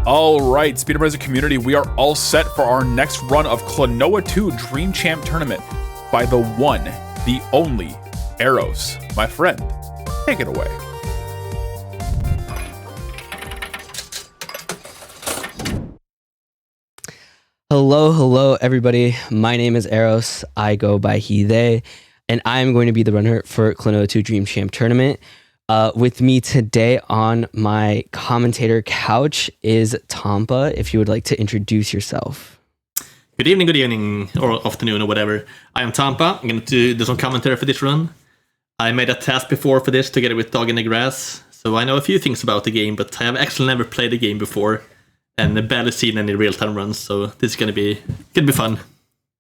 All right, Speedromizer community, we are all set for our next run of Klonoa 2 Dream Champ Tournament by the one, the only, Eros. My friend, take it away. Hello, everybody. My name is Eros. I go by he, they, and I'm going to be the runner for Klonoa 2 Dream Champ Tournament. With me today on my commentator couch is Tampa. If you would like to introduce yourself. Good evening, or afternoon, or whatever. I am Tampa. I'm going to do some commentary for this run. I made a task before for this together with Dog in the Grass, so I know a few things about the game, but I have actually never played the game before and barely seen any real-time runs, so this is gonna be fun.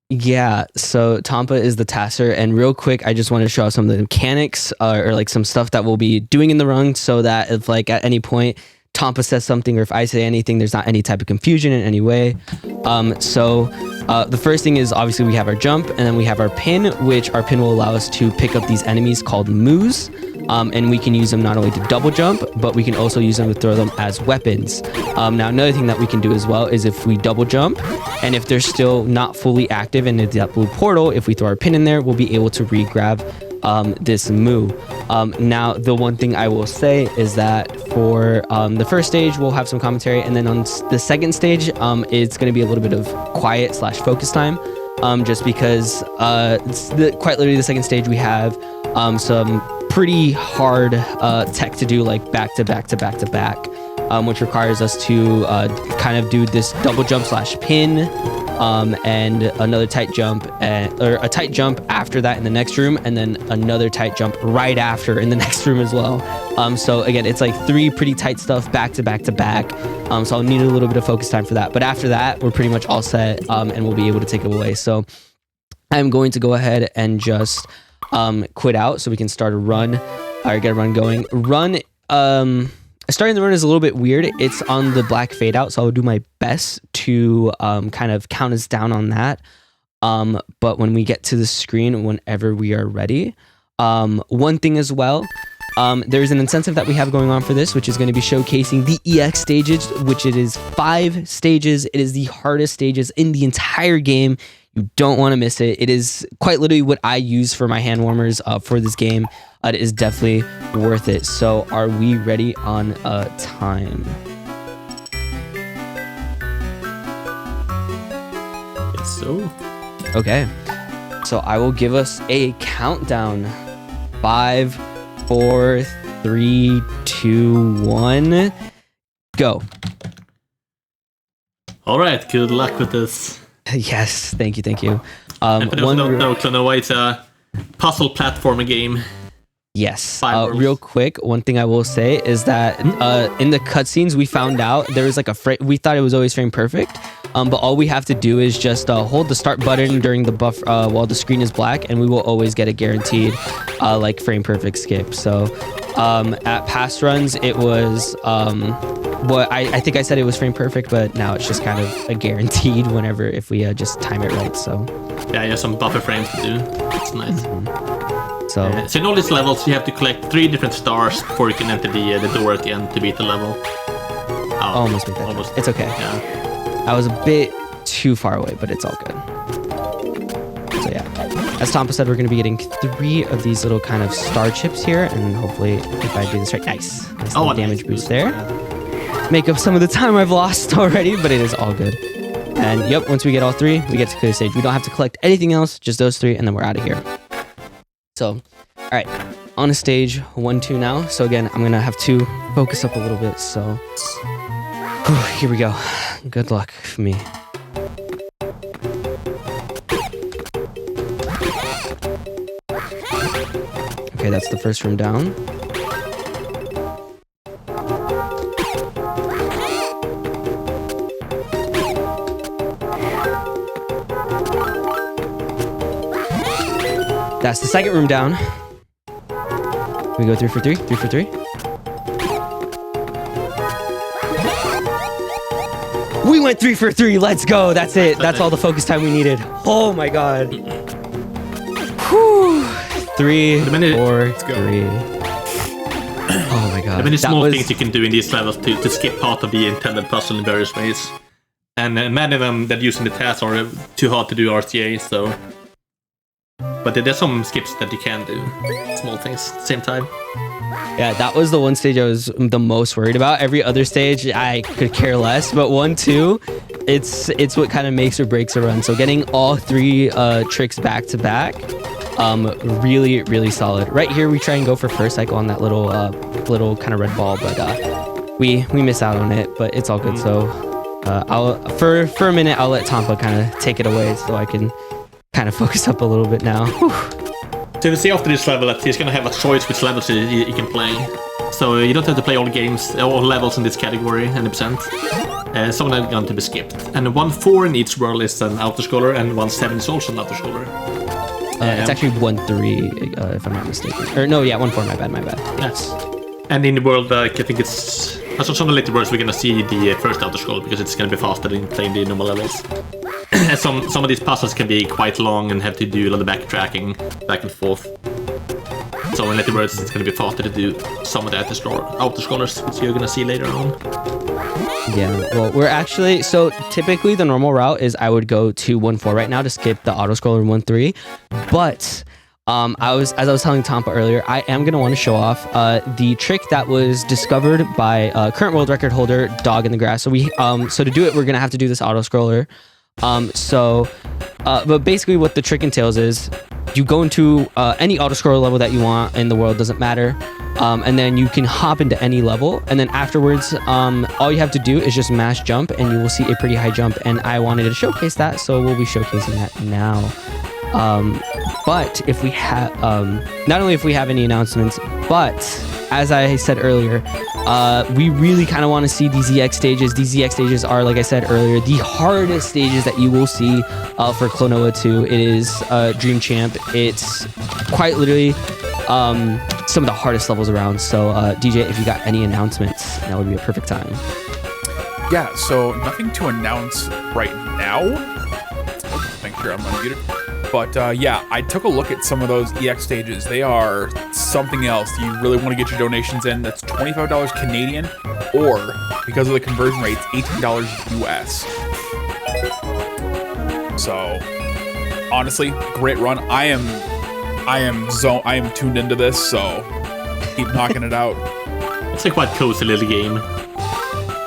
Yeah, so Tampa is the tasser, and real quick, I just want to show off some of the mechanics or like some stuff that we'll be doing in the run, so that if like at any point Tampa says something or if I say anything, there's not any type of confusion in any way. The first thing is obviously we have our jump, and then we have our pin, which our pin will allow us to pick up these enemies called moos. And we can use them not only to double jump, but we can also use them to throw them as weapons. Now, another thing that we can do as well is if we double jump, and if they're still not fully active in that blue portal, if we throw our pin in there, we'll be able to re-grab this moo. Now, the one thing I will say is that for the first stage, we'll have some commentary, and then on the second stage, it's going to be a little bit of quiet / focus time, just because quite literally the second stage, we have some pretty hard tech to do, like back to back, which requires us to kind of do this double jump / pin and another tight jump, or a tight jump after that in the next room, and then another tight jump right after in the next room as well. So again, it's like 3 pretty tight stuff back to back. So I'll need a little bit of focus time for that. But after that, we're pretty much all set, and we'll be able to take it away. So I'm going to go ahead and just quit out so we can start a run, or get a run going. Starting the run is a little bit weird. It's on the black fade out, so I'll do my best to kind of count us down on that. But when we get to the screen, whenever we are ready, one thing as well, there's an incentive that we have going on for this, which is going to be showcasing the EX stages, which it is 5 stages. It is the hardest stages in the entire game. You don't want to miss it. It is quite literally what I use for my hand warmers for this game. It is definitely worth it. So are we ready on time? Yes, so. Okay. So I will give us a countdown. 5, 4, 3, 2, 1, go. All right, good luck with this. Yes, thank you. And for those who don't know, Klonoa is a puzzle platformer game. Yes. Real quick, one thing I will say is that in the cutscenes we found out there was like we thought it was always frame perfect, but all we have to do is just hold the start button during the buff while the screen is black, and we will always get a guaranteed like frame perfect skip. So at past runs it was I think I said it was frame perfect, but now it's just kind of a guaranteed whenever if we just time it right. So yeah, you have some buffer frames to do. It's nice. So in all these levels, you have to collect 3 different stars before you can enter the door at the end to beat the level. Almost beat that. Almost. It's okay. Yeah. I was a bit too far away, but it's all good. So yeah, as Tampa said, we're going to be getting 3 of these little kind of star chips here, and hopefully, if I do this right, nice little damage boost there. Make up some of the time I've lost already, but it is all good. And yep, once we get all 3, we get to clear the stage. We don't have to collect anything else, just those 3, and then we're out of here. So, all right, on a stage 1, 2 now. So again, I'm gonna have to focus up a little bit. So, here we go. Good luck for me. Okay, that's the first room down. That's the second room down. We go 3 for 3, 3 for 3. We went 3 for 3. Let's go. That's it. That's all the focus time we needed. Oh my god. Whew. 3, 4, 3. Oh my god. There are many small things you can do in these levels to skip part of the intended puzzle in various ways. And many of them that using the task are too hard to do RTA, so... But there's some skips that you can do. Small things at the same time. Yeah, that was the one stage I was the most worried about. Every other stage, I could care less. But 1, 2, it's what kind of makes or breaks a run. So getting all 3 tricks back to back, really, really solid. Right here, we try and go for first. I go on that little kind of red ball, but we miss out on it. But it's all good. So I'll for a minute, I'll let Tampa kind of take it away so I can kind of focus up a little bit now. So you see after this level that he's going to have a choice which levels you can play. So you don't have to play all games, all levels in this category, 100%. Some of them are going to be skipped. And 1-4 in each world is an auto-scroller, and 1-7 is also an auto-scroller. It's actually 1-3, if I'm not mistaken. Or no, yeah, 1-4, my bad. Yes. And in the world, I think it's... Some of the later worlds we're going to see the first auto-scroller, because it's going to be faster than playing the normal levels. Some of these puzzles can be quite long and have to do a lot of backtracking, back and forth. So in later worlds, it's going to be faster to do some of the auto-scrollers, which you're going to see later on. Yeah, well, we're actually... So typically the normal route is I would go to 1-4 right now to skip the auto-scroller 1-3. But... as I was telling Tampa earlier, I am going to want to show off the trick that was discovered by current world record holder Dog in the Grass. So so to do it, we're going to have to do this auto scroller. But basically what the trick entails is you go into any auto scroller level that you want in the world, doesn't matter. And then you can hop into any level. And then afterwards, all you have to do is just mash jump and you will see a pretty high jump. And I wanted to showcase that, so we'll be showcasing that now. But if we have, not only if we have any announcements, but as I said earlier, we really kind of want to see these EX stages. These EX stages are, like I said earlier, the hardest stages that you will see for Klonoa 2. It is Dream Champ. It's quite literally some of the hardest levels around. So DJ, if you got any announcements, that would be a perfect time. Yeah, so nothing to announce right now. Make sure I'm unmuted. But yeah, I took a look at some of those EX stages. They are something else. You really want to get your donations in. That's $25 Canadian, or because of the conversion rates, $18 US. So honestly, great run. I am tuned into this, so keep knocking it out. It's a quite cozy little game.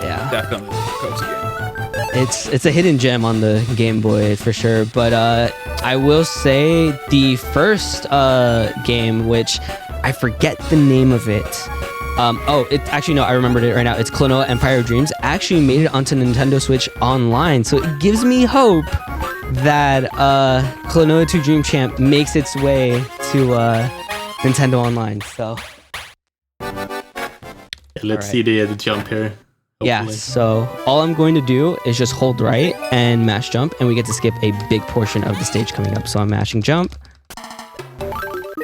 Yeah, definitely a cozy game. It's a hidden gem on the Game Boy for sure. But I will say the first game, which I forget the name of it. Actually no, I remembered it right now. It's Klonoa Empire of Dreams. Actually made it onto Nintendo Switch Online, so it gives me hope that Klonoa 2 Dream Champ makes its way to Nintendo Online. So let's see the jump here. Yeah, so all I'm going to do is just hold right and mash jump, and we get to skip a big portion of the stage coming up. So I'm mashing jump.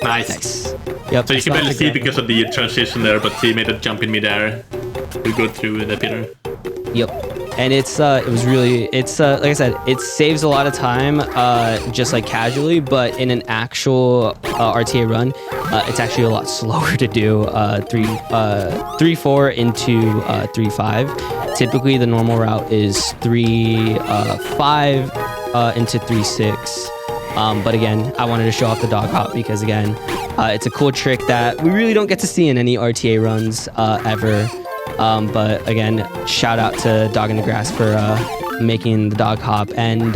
Nice. Yep. So you can barely see because of the transition there, but he made a jump in midair. We go through the Peter. Yep. And it was really, like I said, it saves a lot of time, just like casually, but in an actual RTA run, it's actually a lot slower to do 3-4 into 3-5. Typically, the normal route is 3-5 into 3-6. But again, I wanted to show off the dog hop because again, it's a cool trick that we really don't get to see in any RTA runs ever. But again, shout out to Dog in the Grass for making the dog hop, and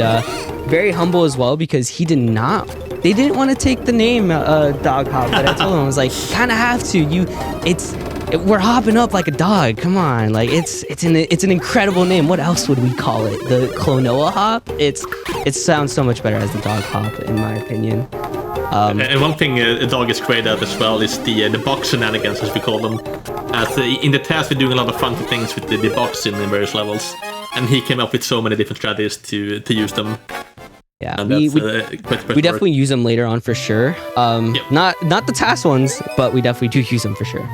very humble as well because they didn't want to take the name dog hop, but I told him I was like, kind of have to. We're hopping up like a dog. Come on, like it's an incredible name. What else would we call it? The Klonoa hop? It sounds so much better as the dog hop, in my opinion. And one thing a dog is great at as well is the box shenanigans, as we call them. In the task, we're doing a lot of fun things with the box in various levels, and he came up with so many different strategies to use them. Yeah, and we definitely use them later on for sure. Yep. Not the task ones, but we definitely do use them for sure.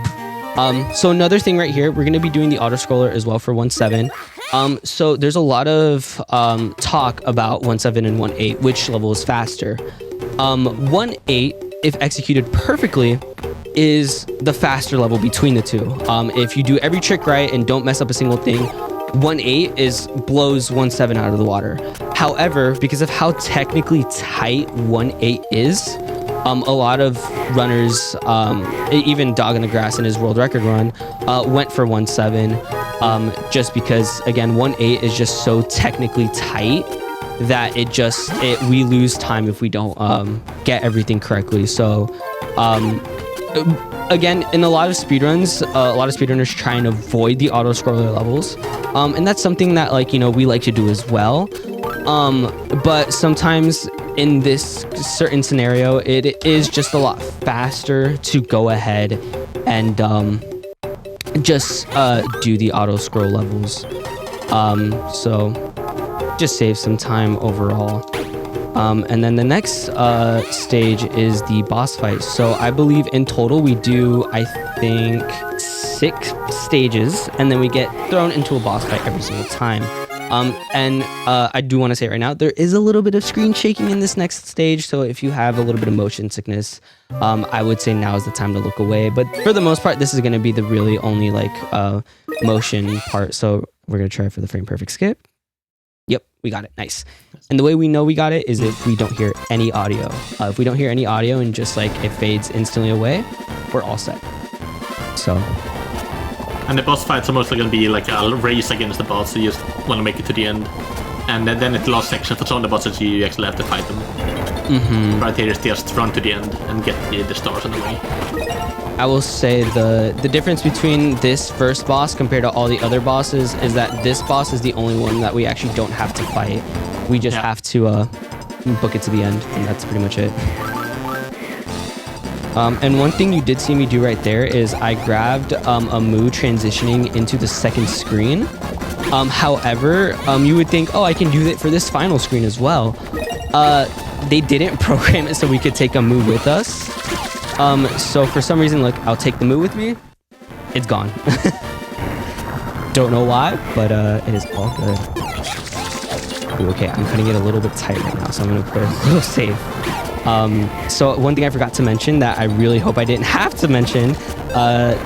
So another thing right here, we're going to be doing the auto scroller as well for 1-7. So there's a lot of talk about 1-7 and 1-8, which level is faster. 1-8, if executed perfectly, is the faster level between the two. If you do every trick right and don't mess up a single thing, 1.8 blows 1.7 out of the water. However, because of how technically tight 1.8 is, a lot of runners, even Dog in the Grass in his world record run, went for 1.7, just because, again, 1.8 is just so technically tight that we lose time if we don't get everything correctly. So, again, in a lot of speedruns, a lot of speedrunners try and avoid the auto-scroller levels, and that's something that, like, you know, we like to do as well. But sometimes in this certain scenario, it is just a lot faster to go ahead and just do the auto scroll levels. So just save some time overall. And then the next stage is the boss fight. So I believe in total we do, I think, 6 stages, and then we get thrown into a boss fight every single time. And I do want to say right now, there is a little bit of screen shaking in this next stage, so if you have a little bit of motion sickness, I would say now is the time to look away. But for the most part, this is going to be the really only motion part, so we're going to try for the frame perfect skip. Yep, we got it. Nice. And the way we know we got it is if we don't hear any audio. If we don't hear any audio and just like it fades instantly away, we're all set. So. And the boss fights are mostly going to be like a race against the boss, so you just want to make it to the end. And then at the last section, for some of the bosses, you actually have to fight them. Mm-hmm. Right here is just run to the end and get the stars in the way. I will say the difference between this first boss compared to all the other bosses is that this boss is the only one that we actually don't have to fight. We just have to book it to the end, and that's pretty much it. And one thing you did see me do right there is I grabbed a Moo transitioning into the second screen. However, you would think, oh, I can do that for this final screen as well. They didn't program it so we could take a Moo with us. So for some reason, look, I'll take the Moo with me. It's gone. Don't know why, but it is all good. Ooh, okay, I'm cutting it a little bit tight right now, so I'm gonna put it a little safe. So one thing I forgot to mention that I really hope I didn't have to mention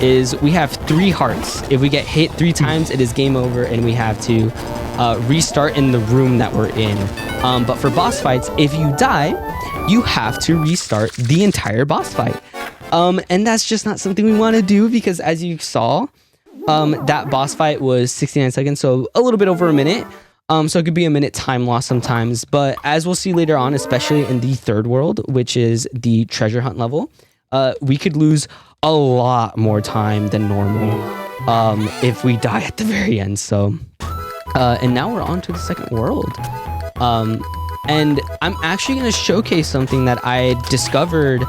is we have 3 hearts. If we get hit 3 times, it is game over, and we have to restart in the room that we're in. But for boss fights, if you die, you have to restart the entire boss fight. And that's just not something we want to do because, as you saw, that boss fight was 69 seconds, so a little bit over a minute. So it could be a minute time loss sometimes, but as we'll see later on, especially in the third world, which is the treasure hunt level, we could lose a lot more time than normal if we die at the very end. So, and now we're on to the second world. And I'm actually going to showcase something that I discovered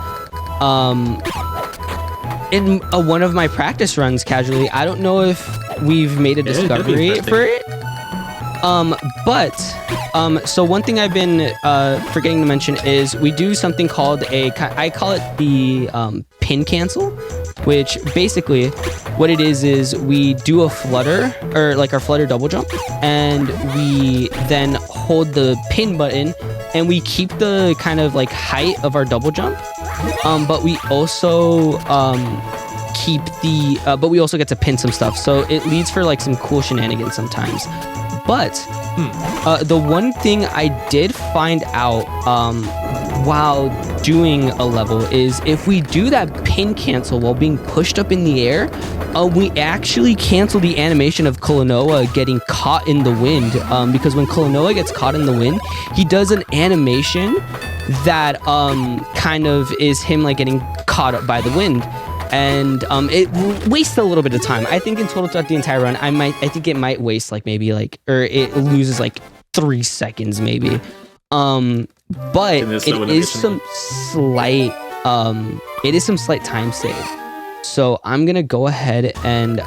in one of my practice runs casually. I don't know if we've made a discovery for it. So one thing I've been forgetting to mention is we do something called I call it the pin cancel, which basically what it is we do a flutter, or like our flutter double jump, and we then hold the pin button and we keep the kind of like height of our double jump, but we also but we also get to pin some stuff, so it leads for like some cool shenanigans sometimes. But the one thing I did find out while doing a level is if we do that pin cancel while being pushed up in the air, we actually cancel the animation of Klonoa getting caught in the wind. Because when Klonoa gets caught in the wind, he does an animation that kind of is him like getting caught up by the wind. And it wastes a little bit of time. I think in total throughout the entire run, I think it might waste like maybe like, or it loses like 3 seconds maybe. But it is some slight time save. So I'm gonna go ahead and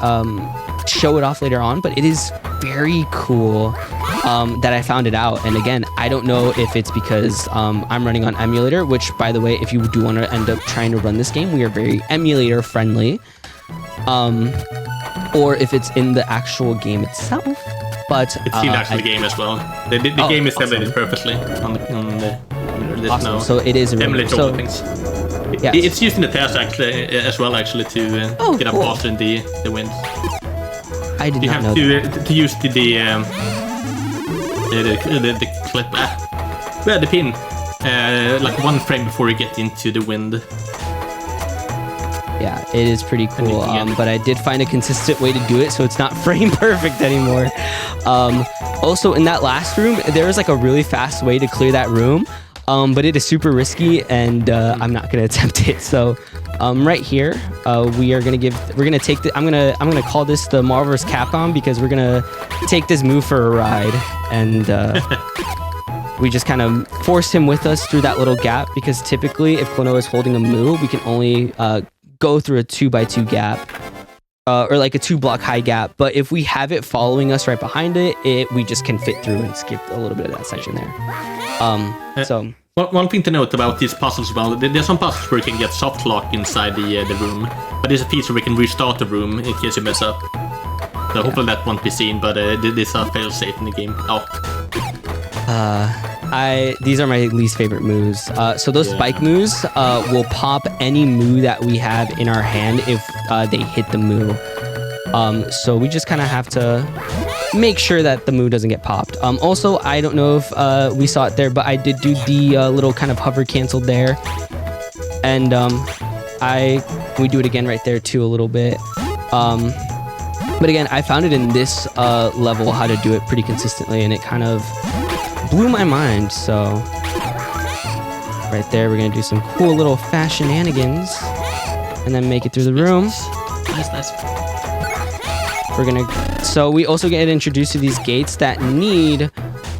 show it off later on, but it is very cool that I found it out. And again, I don't know if it's because I'm running on emulator, which by the way, if you do want to end up trying to run this game, we are very emulator friendly, or if it's in the actual game itself. But it's in actually the game as well. The game is emulated perfectly on the awesome. So it is emulated so, things. Yes. It's used in the test actually as well, actually, to get up cool. faster in the wind. I did You not have know to use the clip, the pin, like 1 frame before you get into the wind. Yeah, it is pretty cool. Again. But I did find a consistent way to do it, so it's not frame perfect anymore. Also, in that last room, there was like a really fast way to clear that room, but it is super risky, and I'm not gonna attempt it. So, right here, we're gonna take the. I'm gonna call this the Marvel vs. Capcom because we're gonna take this move for a ride, and we just kind of force him with us through that little gap because typically, if Klonoa is holding a move, we can only go through a 2x2 gap or like a 2-block high gap, but if we have it following us right behind it, we just can fit through and skip a little bit of that section there. So one thing to note about these puzzles as well, there's some puzzles where you can get soft lock inside the room, but there's a feature where we can restart the room in case you mess up. So hopefully that won't be seen, but this are fail safe in the game. These are my least favorite moves. So those spike moves will pop any moo that we have in our hand if they hit the moo. So we just kind of have to make sure that the moo doesn't get popped. Also, I don't know if we saw it there, but I did do the little kind of hover canceled there. And we do it again right there too a little bit. But again, I found it in this level how to do it pretty consistently, and it kind of blew my mind. So right there, we're gonna do some cool little fast shenanigans and then make it through the room. Nice. So we also get introduced to these gates that need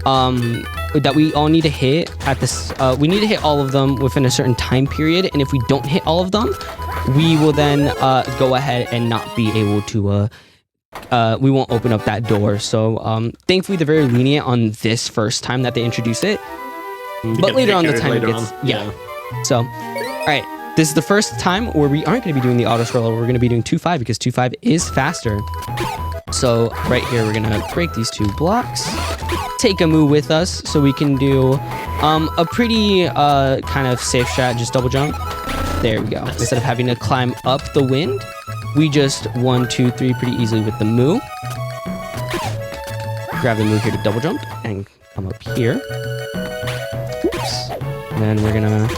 that we all need to hit at this. We need to hit all of them within a certain time period, and if we don't hit all of them, we will then go ahead and not be able to we won't open up that door. So thankfully they're very lenient on this first time that they introduce it, but later on the time it gets So all right, this is the first time where we aren't going to be doing the auto scroller. We're going to be doing 2-5 because 2-5 is faster. So right here we're going to break these 2 blocks, take a move with us so we can do a pretty kind of safe strat, just double jump. There we go. Instead of having to climb up the wind, we just 1, 2, 3 pretty easily with the moo. Grab the moo here to double jump and come up here. Oops. And then we're gonna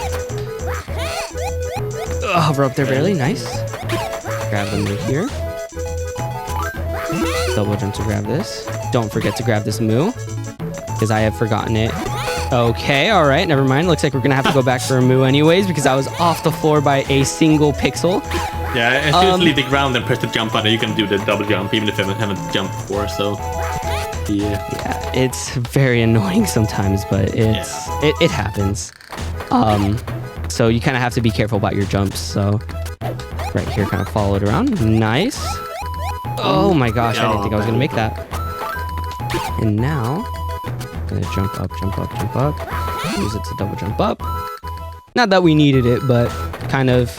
hover up there barely. Nice. Grab the moo here. Double jump to grab this. Don't forget to grab this moo because I have forgotten it. Okay, all right, never mind. Looks like we're gonna have to go back for a moo anyways because I was off the floor by a single pixel. Yeah, and just leave the ground and press the jump button. You can do the double jump even if you haven't jumped before. So yeah, it's very annoying sometimes, but it happens. So you kind of have to be careful about your jumps. So right here, kind of follow it around. Nice. Oh my gosh, I didn't think I was gonna make that. And now I'm gonna jump up. Use it to double jump up. Not that we needed it, but kind of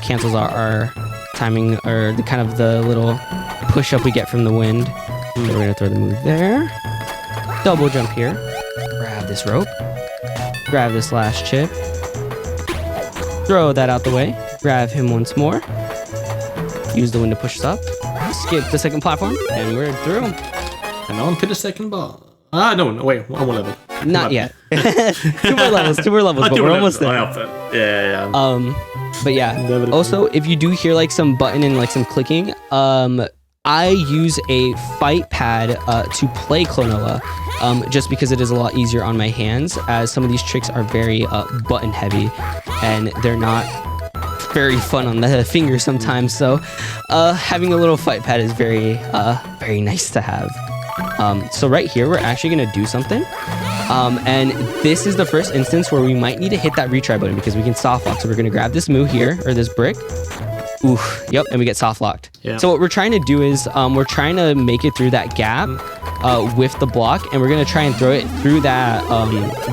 cancels our timing or the kind of the little push up we get from the wind. So we're gonna throw the move there. Double jump here. Grab this rope. Grab this last chip. Throw that out the way. Grab him once more. Use the wind to push us up. Skip the second platform, and we're through. And on to the second ball. No, wait, one more level. Not yet. two more levels, but we're almost there. Yeah. But yeah. Also, if you do hear like some button and like some clicking, I use a fight pad to play Klonoa, just because it is a lot easier on my hands, as some of these tricks are very button heavy, and they're not very fun on the finger sometimes. So having a little fight pad is very nice to have. So right here, we're actually going to do something. And this is the first instance where we might need to hit that retry button because we can soft lock. So we're going to grab this moo here, or this brick. Oof, yep, and we get soft locked. Yeah. So what we're trying to do is we're trying to make it through that gap with the block, and we're going to try and throw it through that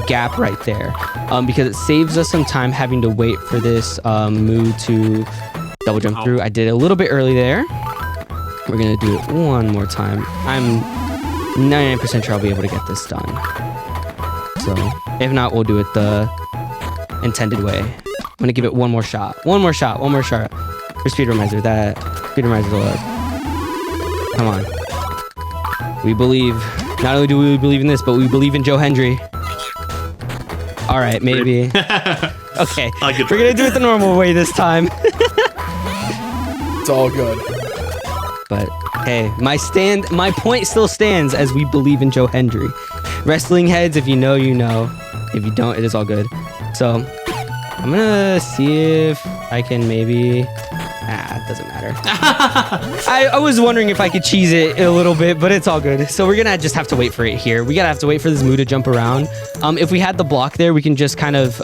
gap right there because it saves us some time having to wait for this moo to double jump through. I did it a little bit early there. We're going to do it one more time. I'm 99% sure I'll be able to get this done. So if not, we'll do it the intended way. gonna give it one more shot. One more shot for Speedromizer. That Speedromizer Lord. Come on. We believe. Not only do we believe in this, but we believe in Joe Hendry. All right, maybe. Okay, we're gonna do it the normal way this time. It's all good. But hey, my point still stands as we believe in Joe Hendry. Wrestling heads, if you know, you know. If you don't, it is all good. So I'm gonna see if I can maybe. It doesn't matter. I was wondering if I could cheese it a little bit, but it's all good. So we're gonna just have to wait for it here. We gotta have to wait for this Moo to jump around. If we had the block there, we can just kind of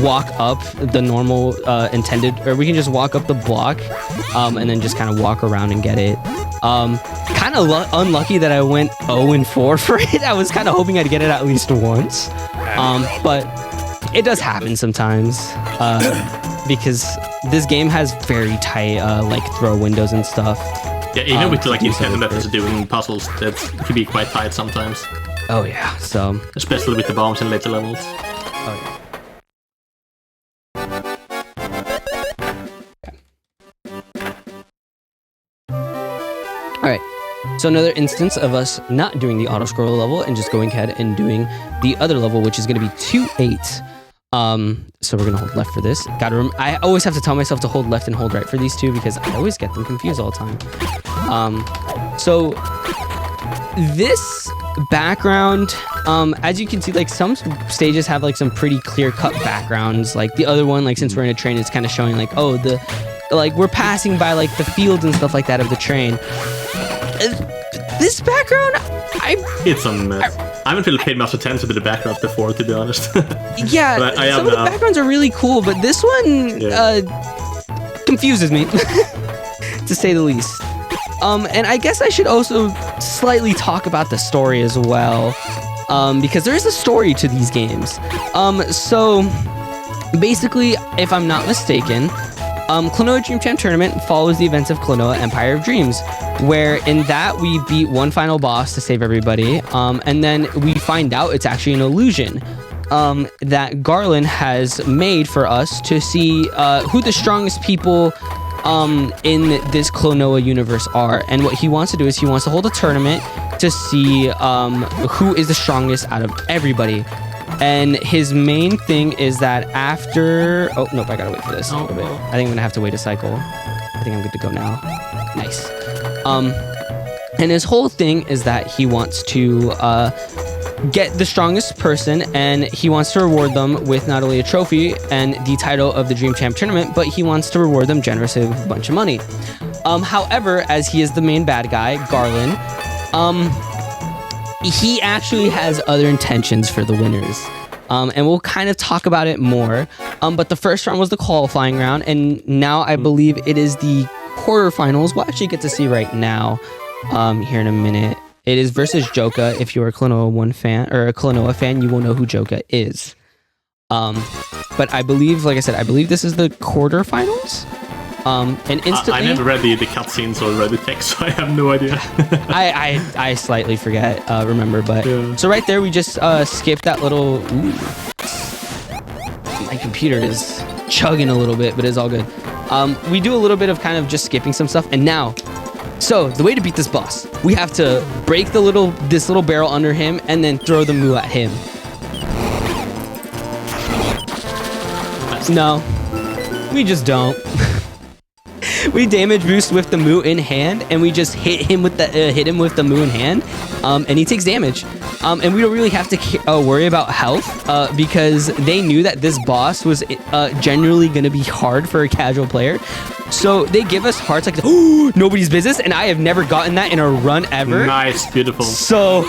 walk up the normal intended, or we can just walk up the block and then just kind of walk around and get it. Kind of unlucky that I went 0-4 for it. I was kind of hoping I'd get it at least once. But it does happen sometimes. Because this game has very tight like throw windows and stuff. Yeah, even with like intended methods of doing puzzles, that can be quite tight sometimes. Oh yeah, so especially with the bombs in later levels. Oh yeah. Alright, so another instance of us not doing the auto-scroll level and just going ahead and doing the other level, which is going to be 2-8. So we're gonna hold left for this. I always have to tell myself to hold left and hold right for these two because I always get them confused all the time. So this background, as you can see, like some stages have like some pretty clear-cut backgrounds. Like the other one, like since we're in a train, it's kind of showing like, oh, we're passing by like the fields and stuff like that of the train. This background, it's a mess. I haven't really paid much attention to the backgrounds before, to be honest. Yeah, but some of the backgrounds are really cool, but this one confuses me, to say the least. And I guess I should also slightly talk about the story as well, because there is a story to these games. So basically, if I'm not mistaken, Klonoa Dream Champ Tournament follows the events of Klonoa Empire of Dreams, where in that we beat one final boss to save everybody, and then we find out it's actually an illusion that Garland has made for us to see who the strongest people in this Klonoa universe are. And what he wants to do is he wants to hold a tournament to see who is the strongest out of everybody. And his main thing is that after... Oh, nope, I gotta wait for this a little bit. I think I'm gonna have to wait a cycle. I think I'm good to go now. Nice. And his whole thing is that he wants to get the strongest person, and he wants to reward them with not only a trophy and the title of the Dream Champ Tournament, but he wants to reward them generously with a bunch of money. However, as he is the main bad guy, Garland, he actually has other intentions for the winners. And we'll kind of talk about it more. But the first round was the qualifying round, and now I believe it is the quarterfinals. We'll actually get to see right now here in a minute. It is versus Joka. If you're a Klonoa 1 fan or a Klonoa fan, you will know who Joka is. But I believe, like I said, I believe this is the quarterfinals. And instantly, I never read the cutscenes or read the text, so I have no idea. I slightly forget, remember, but yeah. So right there we just skipped that little. Ooh. My computer is chugging a little bit, but it's all good. We do a little bit of kind of just skipping some stuff, and now, so the way to beat this boss, we have to break this little barrel under him, and then throw the Moo at him. No, we just don't. We damage boost with the Moo in hand, and we just hit him with the Moo in hand, and he takes damage. And we don't really have to worry about health because they knew that this boss was generally going to be hard for a casual player. So they give us hearts like nobody's business, and I have never gotten that in a run ever. Nice, beautiful. So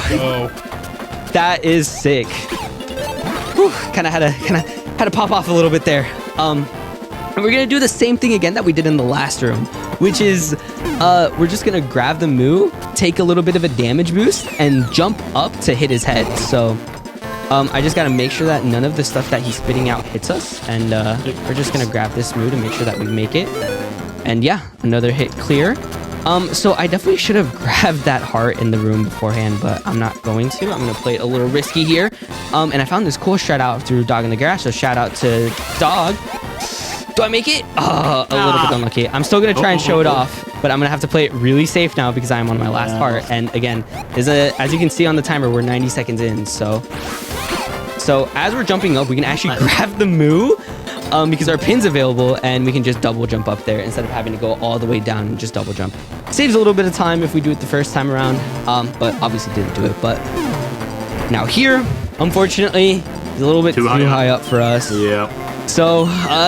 that is sick. Kind of had to pop off a little bit there. And we're gonna do the same thing again that we did in the last room, which is we're just gonna grab the Moo, take a little bit of a damage boost, and jump up to hit his head. So I just gotta make sure that none of the stuff that he's spitting out hits us, and we're just gonna grab this Moo to make sure that we make it. And yeah, another hit clear. So I definitely should have grabbed that heart in the room beforehand, but I'm not going to. I'm gonna play it a little risky here. And I found this cool shout out through Dog in the Garage, so shout out to Dog. Do I make it? Oh, a little bit unlucky. I'm still going to try and show it off, but I'm going to have to play it really safe now because I'm on my last heart. And again, as you can see on the timer, we're 90 seconds in. So as we're jumping up, we can actually grab the Moo because our pin's available and we can just double jump up there instead of having to go all the way down and just double jump. Saves a little bit of time if we do it the first time around, but obviously didn't do it. But now here, unfortunately, it's a little bit too high up for us. Yeah. So,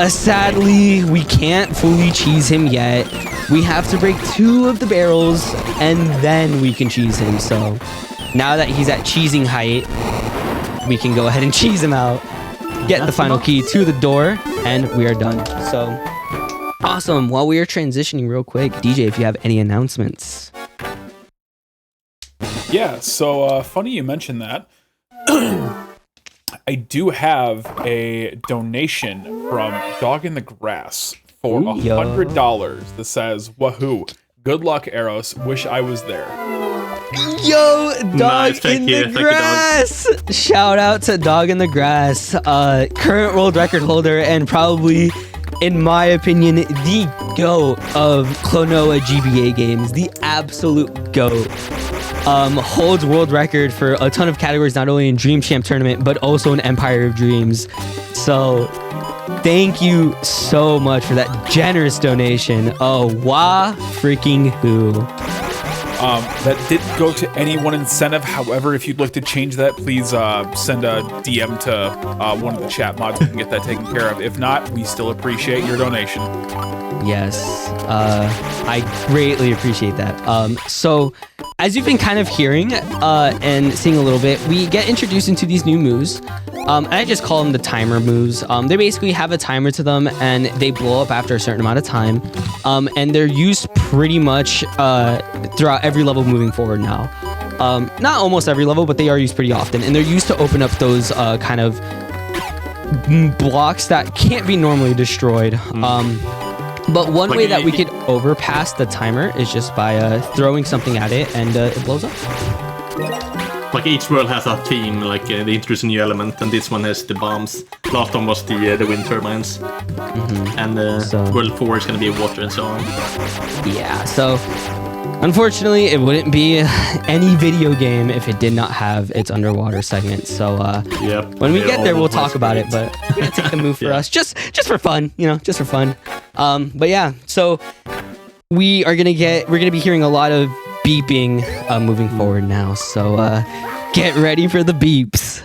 sadly, we can't fully cheese him yet. We have to break 2 of the barrels, and then we can cheese him. So, now that he's at cheesing height, we can go ahead and cheese him out, get the final key to the door, and we are done. So, awesome. While we are transitioning real quick, DJ, if you have any announcements. Yeah, so funny you mentioned that. I do have a donation from Dog in the Grass for $100 that says, "Wahoo! Good luck, Eros. Wish I was there." Yo, Dog in the Grass! Shout out to Dog in the Grass, current world record holder and probably, in my opinion, the GOAT of Klonoa GBA games, the absolute GOAT. Holds world record for a ton of categories, not only in Dream Champ tournament, but also in Empire of Dreams. So, thank you so much for that generous donation. Oh, wah freaking who. That didn't go to any one incentive. However, if you'd like to change that, please send a DM to one of the chat mods. We can get that taken care of. If not, we still appreciate your donation. Yes, I greatly appreciate that. So, as you've been kind of hearing and seeing a little bit, we get introduced into these new moves. I just call them the timer moves. They basically have a timer to them, and they blow up after a certain amount of time. And they're used pretty much throughout every level moving forward now. Not almost every level, but they are used pretty often. And they're used to open up those kind of blocks that can't be normally destroyed. But one way that we could overpass the timer is just by throwing something at it, and it blows up. Like each world has a theme, like they introduce a new element, and this one has the bombs. Last one was the wind turbines, and world 4 is going to be water and so on. Yeah, so unfortunately, it wouldn't be any video game if it did not have its underwater segment. So when we get there, we'll talk about it. But we're gonna take the move for us, just for fun, just for fun. But yeah, so we're gonna be hearing a lot of beeping moving forward now. So get ready for the beeps.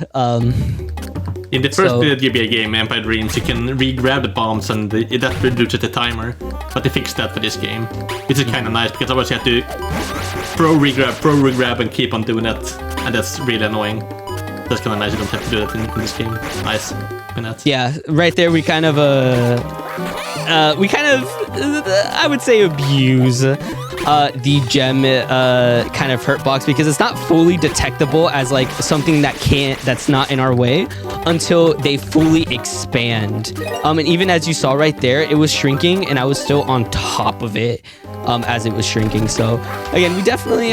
In the first GBA game, Empire Dreams, you can re-grab the bombs and that reduces the timer. But they fixed that for this game, which is kind of nice because otherwise you have to pro re-grab and keep on doing that, and that's really annoying. That's kind of nice. You don't have to do that in this game. Nice. Yeah, right there we kind of I would say abuse the gem kind of hurt box because it's not fully detectable as like something that's not in our way until they fully expand. And even as you saw right there, it was shrinking and I was still on top of it as it was shrinking. So again, we definitely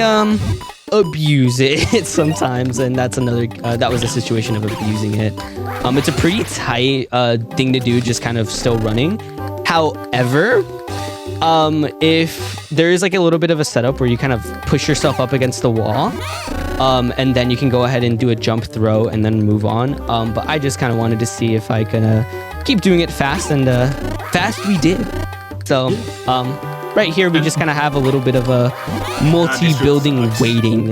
abuse it sometimes, and that's another that was a situation of abusing it. It's a pretty tight thing to do, just kind of still running. However, if there is like a little bit of a setup where you kind of push yourself up against the wall, and then you can go ahead and do a jump throw and then move on. But I just kind of wanted to see if I could keep doing it fast, and fast we did. So right here we just kind of have a little bit of a multi-building waiting.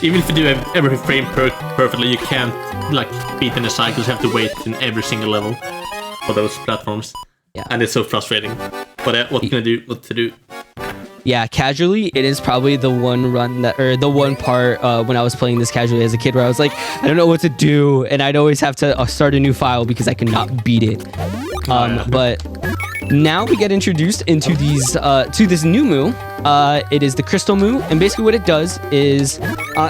Even if you do every frame perfectly, you can't like beat in the cycles. You have to wait in every single level for those platforms. Yeah. And it's so frustrating. But what can I do? What to do? Yeah, casually, it is probably the one run or the one part when I was playing this casually as a kid where I was like, I don't know what to do, and I'd always have to start a new file because I could not beat it. But now we get introduced into these to this new Moo. It is the Crystal Moo, and basically what it does is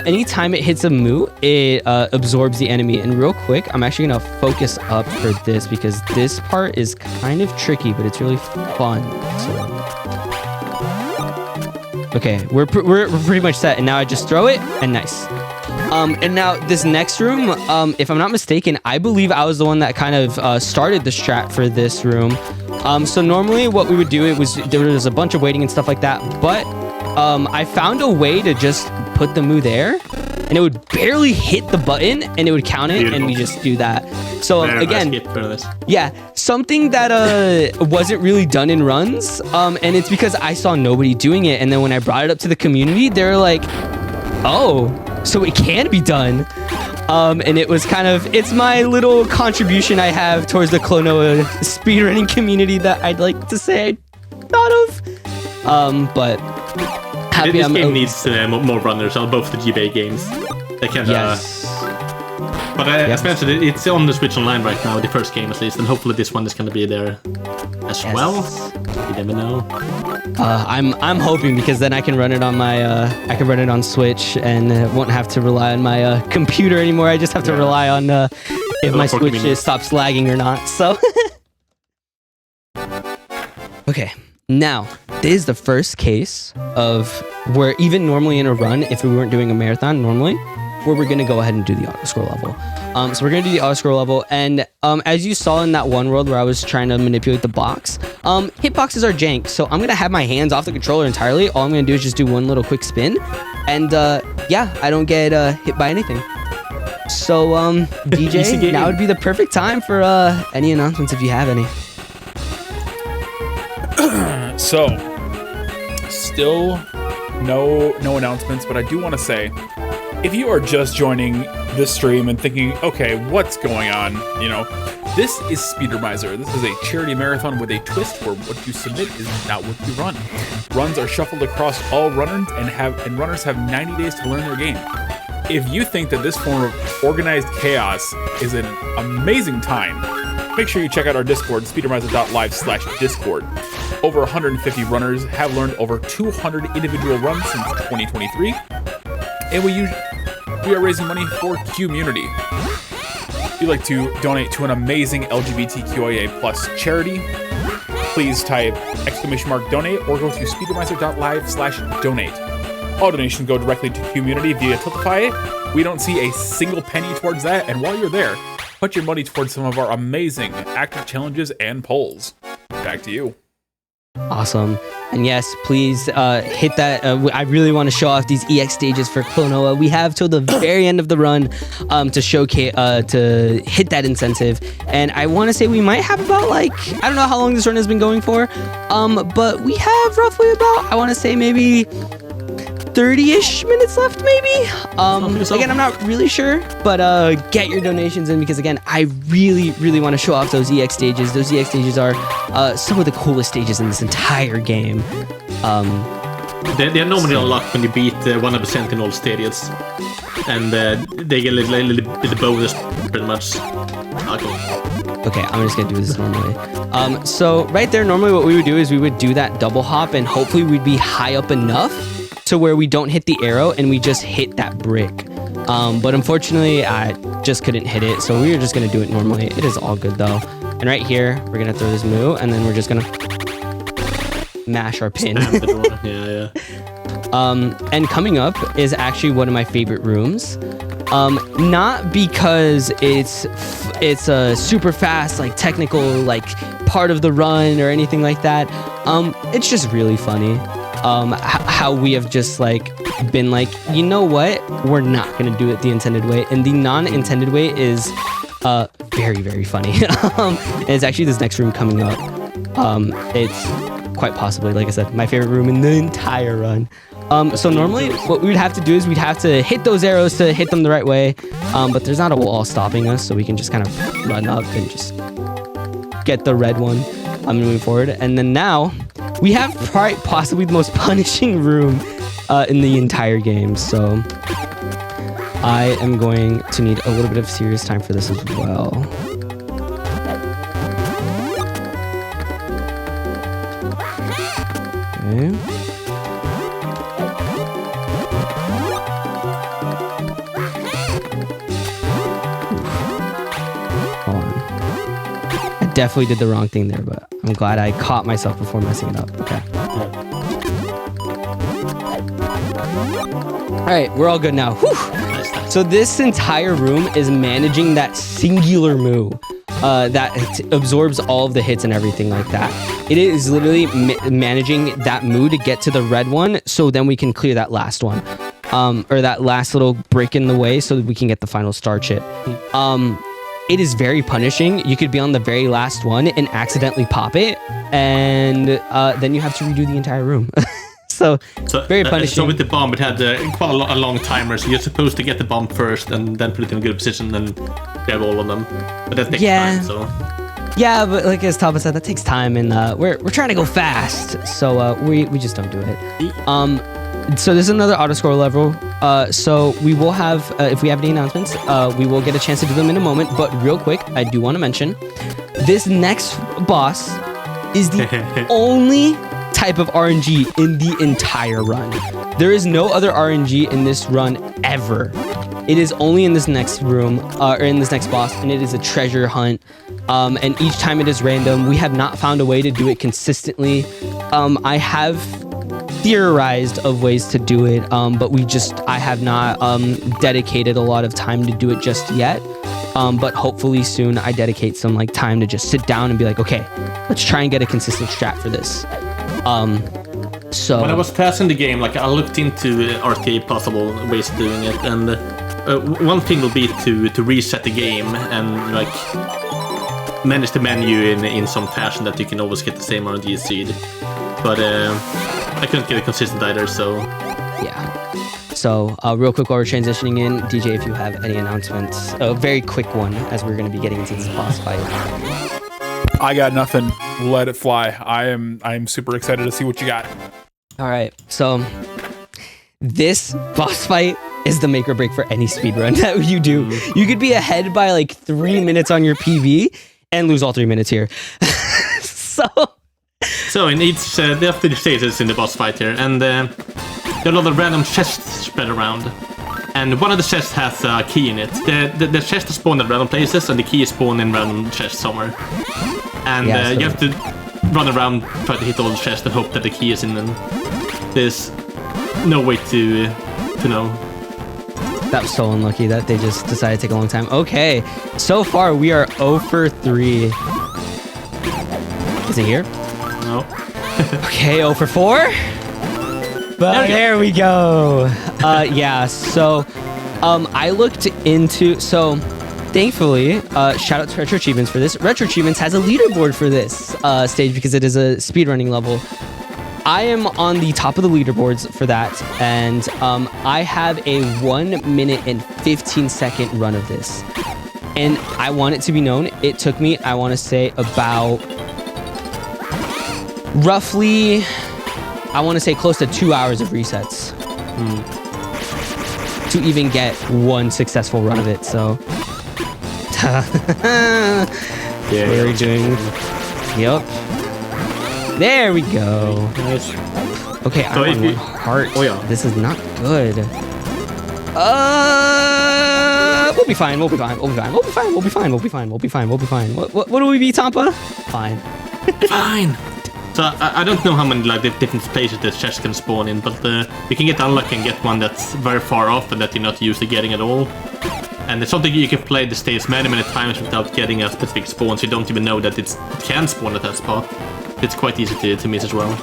anytime it hits a Moo, it absorbs the enemy. And real quick, I'm actually gonna focus up for this because this part is kind of tricky, but it's really fun. So Okay, we're pretty much set, and now I just throw it, and nice. And now this next room, if I'm not mistaken, I believe I was the one that kind of started the strat for this room. So normally what we would do, there was a bunch of waiting and stuff like that, but I found a way to just put the Moo there, and it would barely hit the button, and it would count it, and we just do that. So again, yeah, something that wasn't really done in runs, and it's because I saw nobody doing it, and then when I brought it up to the community, they were like, oh, so it can be done. And it was kind of, it's my little contribution I have towards the Klonoa speedrunning community that I'd like to say I thought of. But happy this game needs more runners on both the GBA games. They can, yes. But as mentioned, it's on the Switch Online right now, the first game at least, and hopefully this one is going to be there as well. You never know. I'm hoping, because then I can run it on my I can run it on Switch and won't have to rely on my computer anymore. I just have to rely on if my Switch stops lagging or not. So okay, now this is the first case of where even normally in a run, if we weren't doing a marathon normally, where we're gonna go ahead and do the auto scroll level. So we're gonna do the auto scroll level, and as you saw in that one world where I was trying to manipulate the box, hitboxes are jank, so I'm gonna have my hands off the controller entirely. All I'm gonna do is just do one little quick spin, and yeah, I don't get hit by anything. So DJ, now would be the perfect time for any announcements if you have any. So, still no announcements, but I do want to say, if you are just joining this stream and thinking, okay, what's going on? You know, this is Speedromizer. This is a charity marathon with a twist where what you submit is not what you run. Runs are shuffled across all runners and runners have 90 days to learn their game. If you think that this form of organized chaos is an amazing time, make sure you check out our Discord, speedromizer.live/Discord. Over 150 runners have learned over 200 individual runs since 2023. And we are raising money for QMUNITY. If you'd like to donate to an amazing LGBTQIA plus charity, please type !donate or go to speedromizer.live/donate. All donations go directly to QMUNITY via Tiltify. We don't see a single penny towards that, and while you're there, put your money towards some of our amazing active challenges and polls. Back to you. Awesome. And yes, please hit that. I really want to show off these EX stages for Klonoa. We have till the very end of the run to showcase, to hit that incentive. And I want to say we might have about, like, I don't know how long this run has been going for, but we have roughly about, I want to say maybe 30-ish minutes left, maybe. Again, I'm not really sure, but get your donations in, because again, I really want to show off those EX stages. Those EX stages are some of the coolest stages in this entire game. They're normally unlocked when you beat 100% in all stages, and they get a little bit of bonus, pretty much. Okay, I'm just gonna do this normally. So right there, normally what we would do is we would do that double hop, and hopefully we'd be high up enough to where we don't hit the arrow and we just hit that brick. But unfortunately, I just couldn't hit it, so we were just gonna do it normally. It is all good though. And right here, we're gonna throw this Moo, and then we're just gonna mash our pin. Yeah. And coming up is actually one of my favorite rooms. Not because it's a super fast, like technical, like part of the run or anything like that. It's just really funny. How we have just like been like, you know what, we're not gonna do it the intended way, and the non-intended way is very funny. And it's actually this next room coming up. It's quite possibly, like I said, my favorite room in the entire run. So normally what we would have to do is we'd have to hit those arrows to hit them the right way, but there's not a wall stopping us, so we can just kind of run up and just get the red one. I'm moving forward, and then now we have probably possibly the most punishing room in the entire game, so I am going to need a little bit of serious time for this as well. Okay. Hold on. I definitely did the wrong thing there, but I'm glad I caught myself before messing it up. Okay. right, we're all good now. Whew. Nice. So this entire room is managing that singular moo that absorbs all of the hits and everything like that. It is literally managing that moo to get to the red one, so then we can clear that last one. Or that last little break in the way so that we can get the final star chip. It is very punishing. You could be on the very last one and accidentally pop it, and then you have to redo the entire room. so very punishing. So with the bomb, it had quite a long timer, so you're supposed to get the bomb first and then put it in a good position and grab all of them. But that takes time, so... Yeah, but like as Tapa said, that takes time, and we're trying to go fast, so we just don't do it. So this is another auto score level. So we will have, if we have any announcements, we will get a chance to do them in a moment. But real quick, I do want to mention, this next boss is the only type of RNG in the entire run. There is no other RNG in this run ever. It is only in this next room, or in this next boss, and it is a treasure hunt. And each time it is random. We have not found a way to do it consistently. I have theorized of ways to do it, but I have not dedicated a lot of time to do it just yet. But hopefully soon I dedicate some like time to just sit down and be like, okay, let's try and get a consistent strat for this. So when I was passing the game, like I looked into RTA possible ways of doing it, and one thing will be to reset the game and like manage the menu in some fashion that you can always get the same RNG seed. But I couldn't get it consistent either, so... Yeah. So, real quick while we're transitioning in, DJ, if you have any announcements, a very quick one, as we're going to be getting into this boss fight. I got nothing. Let it fly. I am super excited to see what you got. All right. So, this boss fight is the make or break for any speedrun that you do. You could be ahead by like 3 minutes on your PB and lose all 3 minutes here. So in each, there are 3 stages in the boss fight here, and there are a lot of random chests spread around. And one of the chests has a key in it. The chest is spawned at random places, and the key is spawned in random chests somewhere. And you have to run around, try to hit all the chests and hope that the key is in them. There's no way to know. That was so unlucky that they just decided to take a long time. Okay, so far we are 0 for 3. Is it here? No. Okay, 0 for 4. But there we go. Yeah, so I looked into... So, thankfully, shout out to Retro Achievements for this. Retro Achievements has a leaderboard for this stage because it is a speedrunning level. I am on the top of the leaderboards for that, and I have a 1 minute and 15 second run of this. And I want it to be known, it took me, I want to say, about roughly, I want to say close to 2 hours of resets to even get one successful run of it, so. Yeah, we're doing, yep. There we go. Nice. Okay, So I'm if on you- 1 heart. Oh, yeah. This is not good. We'll be fine. We'll be fine. We'll be fine. We'll be fine. We'll be fine. We'll be fine. We'll be fine. We'll be fine. What do we be, Tampa? Fine. Fine. So I don't know how many like different places the chests can spawn in, but you can get unlucky and get one that's very far off and that you're not used to getting at all. And it's something you can play the stage many times without getting a specific spawn, so you don't even know that it can spawn at that spot. It's quite easy to miss as well.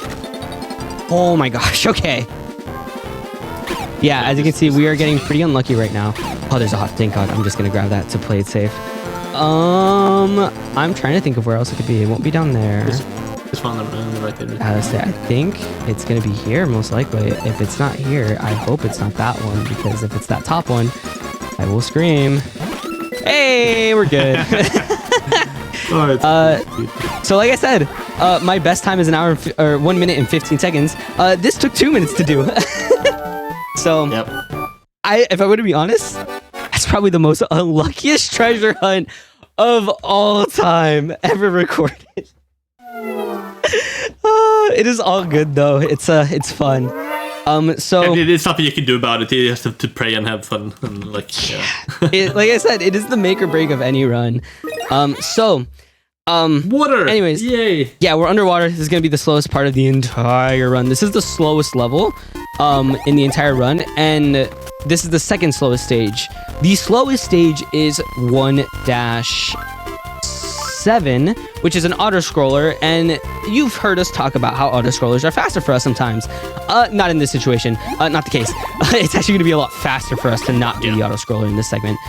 Oh my gosh. Okay. Yeah, as you can see, we are getting pretty unlucky right now. Oh, there's a hot thank God. I'm just gonna grab that to play it safe. I'm trying to think of where else it could be. It won't be down there. This one right there. I think it's gonna be here most likely. If it's not here, I hope it's not that one, because if it's that top one, I will scream. Hey, we're good. So like I said, my best time is 1 minute and 15 seconds. This took 2 minutes to do. So, Yep. if I were to be honest, that's probably the most unluckiest treasure hunt of all time ever recorded. It is all good though. It's fun. So It's something you can do about it. You just have to pray and have fun. And like, yeah. like I said, it is the make or break of any run. So Water! Anyways. Yay! Yeah, we're underwater. This is going to be the slowest part of the entire run. This is the slowest level in the entire run, and this is the second slowest stage. The slowest stage is 1-7, which is an auto-scroller, and you've heard us talk about how auto-scrollers are faster for us sometimes. Not in this situation. Not the case. It's actually going to be a lot faster for us to not do the auto-scroller in this segment.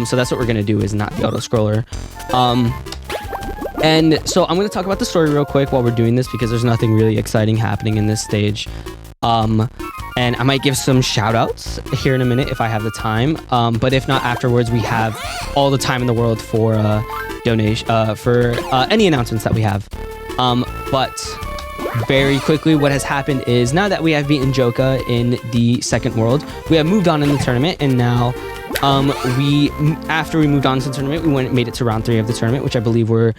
So that's what we're going to do, is not the auto-scroller. And so I'm going to talk about the story real quick while we're doing this, because there's nothing really exciting happening in this stage. And I might give some shout outs here in a minute if I have the time. But if not, afterwards, we have all the time in the world for donation, for any announcements that we have. But very quickly, what has happened is, now that we have beaten Joka in the second world, we have moved on in the tournament, and now after we moved on to the tournament, we made it to round 3 of the tournament, which I believe were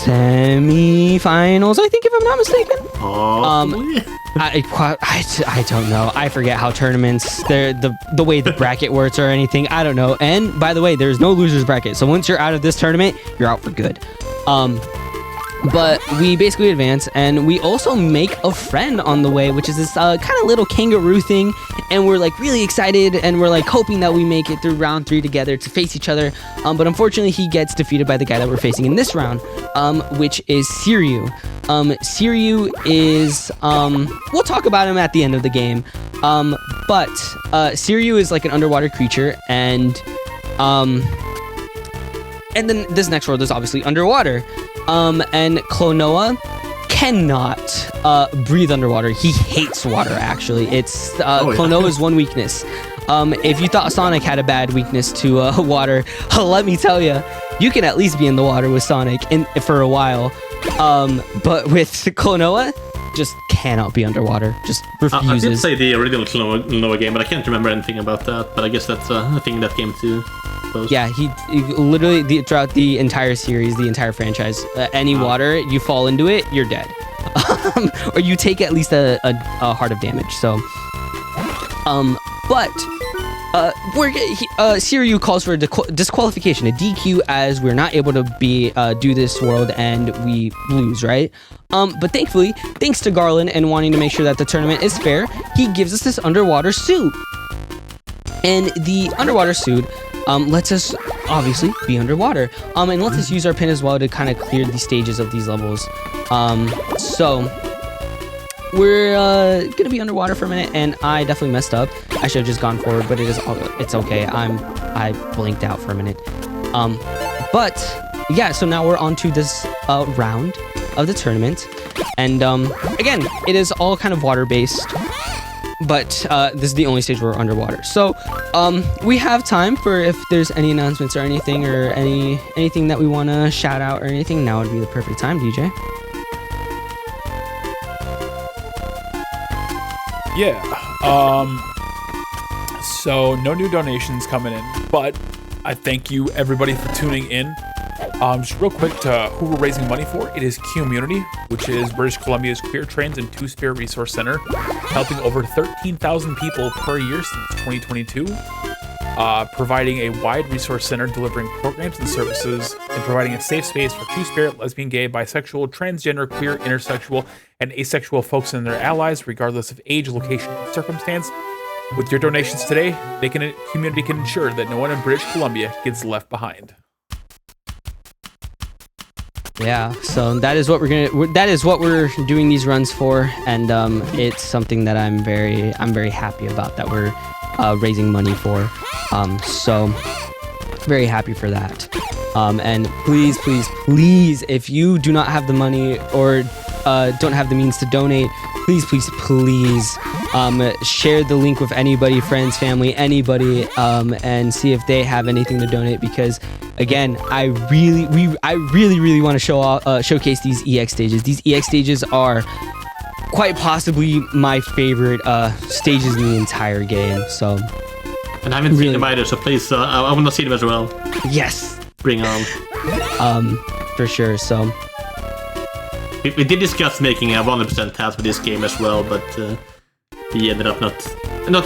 semi-finals, I think, if I'm not mistaken. I don't know. I forget how tournaments, the way the bracket works or anything. I don't know. And by the way, there's no losers bracket. So once you're out of this tournament, you're out for good. But we basically advance, and we also make a friend on the way, which is this kind of little kangaroo thing, and we're like really excited, and we're like hoping that we make it through round 3 together to face each other. But unfortunately, he gets defeated by the guy that we're facing in this round, which is Siryu. Siryu is we'll talk about him at the end of the game. But Siryu is like an underwater creature, and then this next world is obviously underwater. And Klonoa cannot breathe underwater. He hates water, actually. It's Klonoa's one weakness. If you thought Sonic had a bad weakness to water, let me tell you, you can at least be in the water with Sonic for a while. But with Klonoa, just cannot be underwater. Just refuses. I did play the original Klonoa game, but I can't remember anything about that. But I guess that's a thing in that game too. Yeah, he literally throughout the entire series, the entire franchise, any water, you fall into it, you're dead. Or you take at least a heart of damage. So, but Siryu calls for a disqualification, a DQ, as we're not able to do this world and we lose, right? But thankfully, thanks to Garland and wanting to make sure that the tournament is fair, he gives us this underwater suit. And the underwater suit lets us obviously be underwater, and lets us use our pin as well to kind of clear the stages of these levels. So we're gonna be underwater for a minute, and I definitely messed up. I should have just gone forward, but it's okay. I blinked out for a minute. But yeah, so now we're on to this round of the tournament, and again, it is all kind of water based. But this is the only stage where we're underwater. So we have time for if there's any announcements or anything, or anything that we want to shout out or anything. Now would be the perfect time, DJ. Yeah. So no new donations coming in, but I thank you everybody for tuning in. Just real quick to who we're raising money for. It is QMUNITY, which is British Columbia's Queer Trans and Two-Spirit Resource Center, helping over 13,000 people per year since 2022, providing a wide resource center delivering programs and services, and providing a safe space for two-spirit, lesbian, gay, bisexual, transgender, queer, intersexual, and asexual folks and their allies, regardless of age, location, and circumstance. With your donations today, QMUNITY can ensure that no one in British Columbia gets left behind. Yeah, so that is what we're doing these runs for, and it's something that I'm very happy about that we're raising money for. So very happy for that. And please, if you do not have the money or don't have the means to donate, please share the link with anybody, friends, family, anybody, and see if they have anything to donate, because again, I really want to showcase these EX stages. These EX stages are quite possibly my favorite stages in the entire game. So, and I haven't seen them either, so please, I want to see them as well. Yes, bring on. For sure. So we did discuss making a 100% task with this game as well, but we ended up not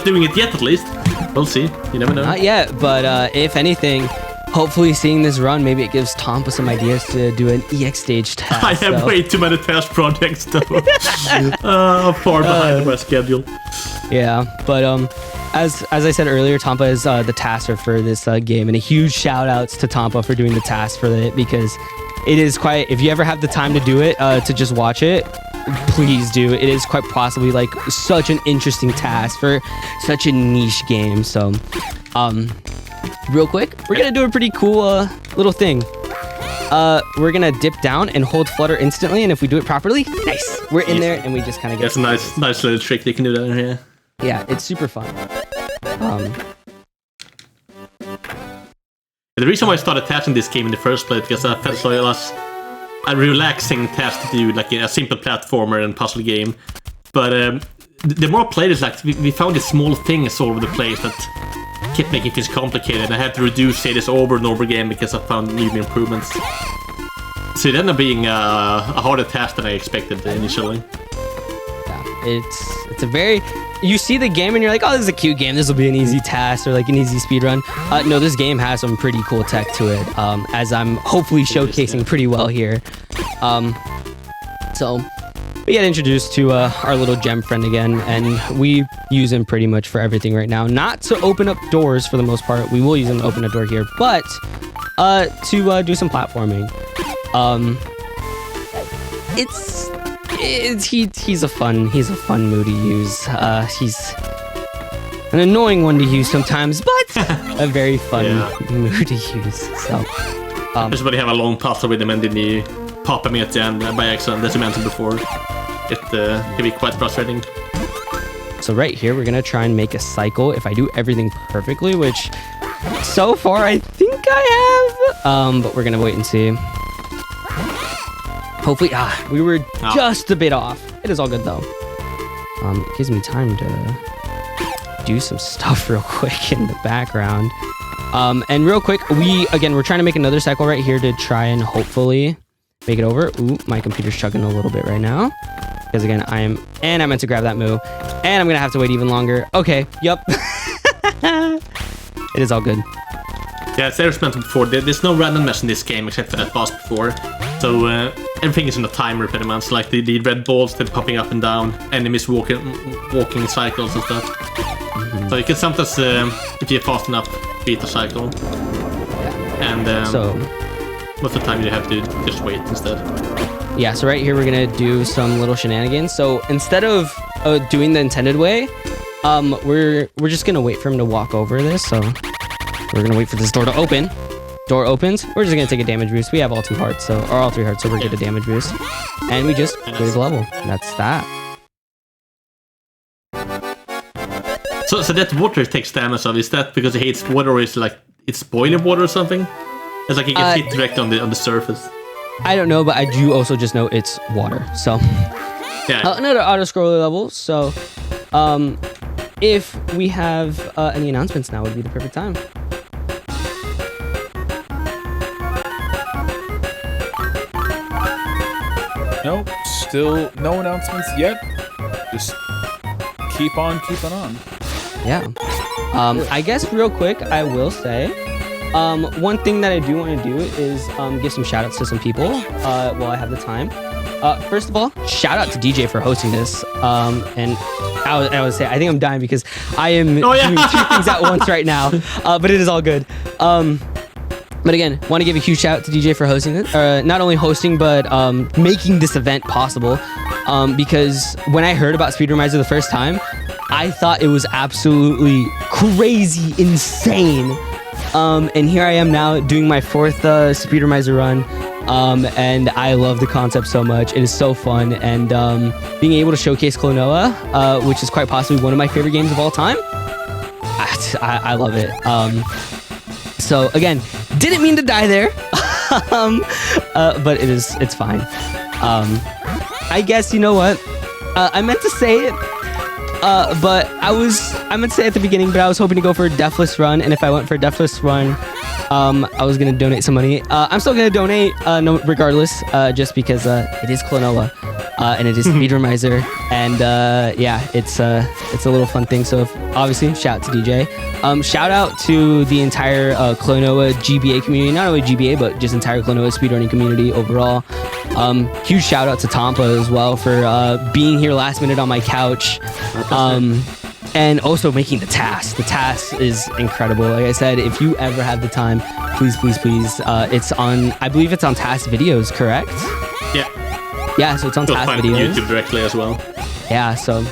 doing it yet. At least we'll see. You never know. Not yet, but if anything, hopefully seeing this run, maybe it gives Tampa some ideas to do an EX stage task. I have way too many task projects though. Far behind my schedule. Yeah, but as I said earlier, Tampa is the tasker for this game, and a huge shout outs to Tampa for doing the task for it, because it is quite, if you ever have the time to do it, to just watch it, please do. It is quite possibly like such an interesting task for such a niche game. So real quick, we're gonna do a pretty cool little thing. We're gonna dip down and hold flutter instantly, and if we do it properly, nice, we're in there, and we just kind of get. That's a nice little trick they can do down here. Yeah, it's super fun. The reason why I started testing this game in the first place, because I felt like it was a relaxing task to do, like a simple platformer and puzzle game. But the more I played it, like we found these small things all over the place that kept making things complicated. I had to reduce status over and over again because I found new improvements. So it ended up being a harder task than I expected initially. Yeah, it's a very, you see the game and you're like, oh, this is a cute game, this will be an easy task or like an easy speed run. No, this game has some pretty cool tech to it, as I'm hopefully showcasing pretty well here. So we get introduced to our little gem friend again, and we use him pretty much for everything right now. Not to open up doors for the most part, we will use him to open a door here, but to do some platforming. He's a fun mood to use. He's an annoying one to use sometimes, but a very fun mood to use. So, just when you have a long puzzle with him and then you pop him at the end by accident, as you mentioned before, it can be quite frustrating. So right here, we're gonna try and make a cycle. If I do everything perfectly, which so far I think I have, but we're gonna wait and see. Hopefully, we were just a bit off. It is all good though. It gives me time to do some stuff real quick in the background. And real quick, we're trying to make another cycle right here to try and hopefully make it over. Ooh, my computer's chugging a little bit right now. Because again, I meant to grab that move. And I'm gonna have to wait even longer. Okay, yep. It is all good. Yeah, as Eros mentioned before, there's no randomness in this game except for that boss before. So everything is in a timer pretty much, like the red balls that are popping up and down, enemies walking cycles and stuff. Mm-hmm. So you can sometimes, if you're fast enough, beat the cycle. Yeah. And so most of the time you have to just wait instead. Yeah, so right here we're gonna do some little shenanigans. So instead of doing the intended way, we're just gonna wait for him to walk over this. So we're gonna wait for this door to open. Door opens. We're just gonna take a damage boost. We have all 2 hearts, or all 3 hearts, so we're good at damage boost. And we just go to the level. That's that. So that water takes damage of, is that because it hates water, or is it like it's boiling water or something? It's like it gets hit directly on the surface. I don't know, but I do also just know it's water. So yeah. Another auto scroller level. So if we have any announcements now, would be the perfect time. Nope, still no announcements yet. Just keep on keeping on. Yeah. I guess real quick, I will say, one thing that I do want to do is give some shout outs to some people while I have the time. First of all, shout out to DJ for hosting this. And I would say, I think I'm dying because I am doing 2 things at once right now, but it is all good. But again, want to give a huge shout out to DJ for hosting it. Not only hosting, but making this event possible. Because when I heard about Speedromizer the first time, I thought it was absolutely crazy, insane. And here I am now doing my 4th Speedromizer run. And I love the concept so much. It is so fun. And being able to showcase Klonoa, which is quite possibly one of my favorite games of all time, I love it. So again, didn't mean to die there, but it's fine. I guess, you know what? I meant to say it, but I meant to say it at the beginning, but I was hoping to go for a deathless run, and if I went for a deathless run, I was gonna donate some money. I'm still gonna donate, no, regardless, just because it is Klonoa. and it is Speedromizer. And yeah, it's a little fun thing. So obviously, shout out to DJ. Shout out to the entire Klonoa GBA community, not only GBA, but just entire Klonoa speedrunning community overall. Huge shout out to Tampa as well for being here last minute on my couch. And also making the task. The task is incredible. Like I said, if you ever have the time, please. It's on, I believe it's on task videos, correct? Yeah. Yeah, so it's on task find videos. YouTube directly as well. Yeah, so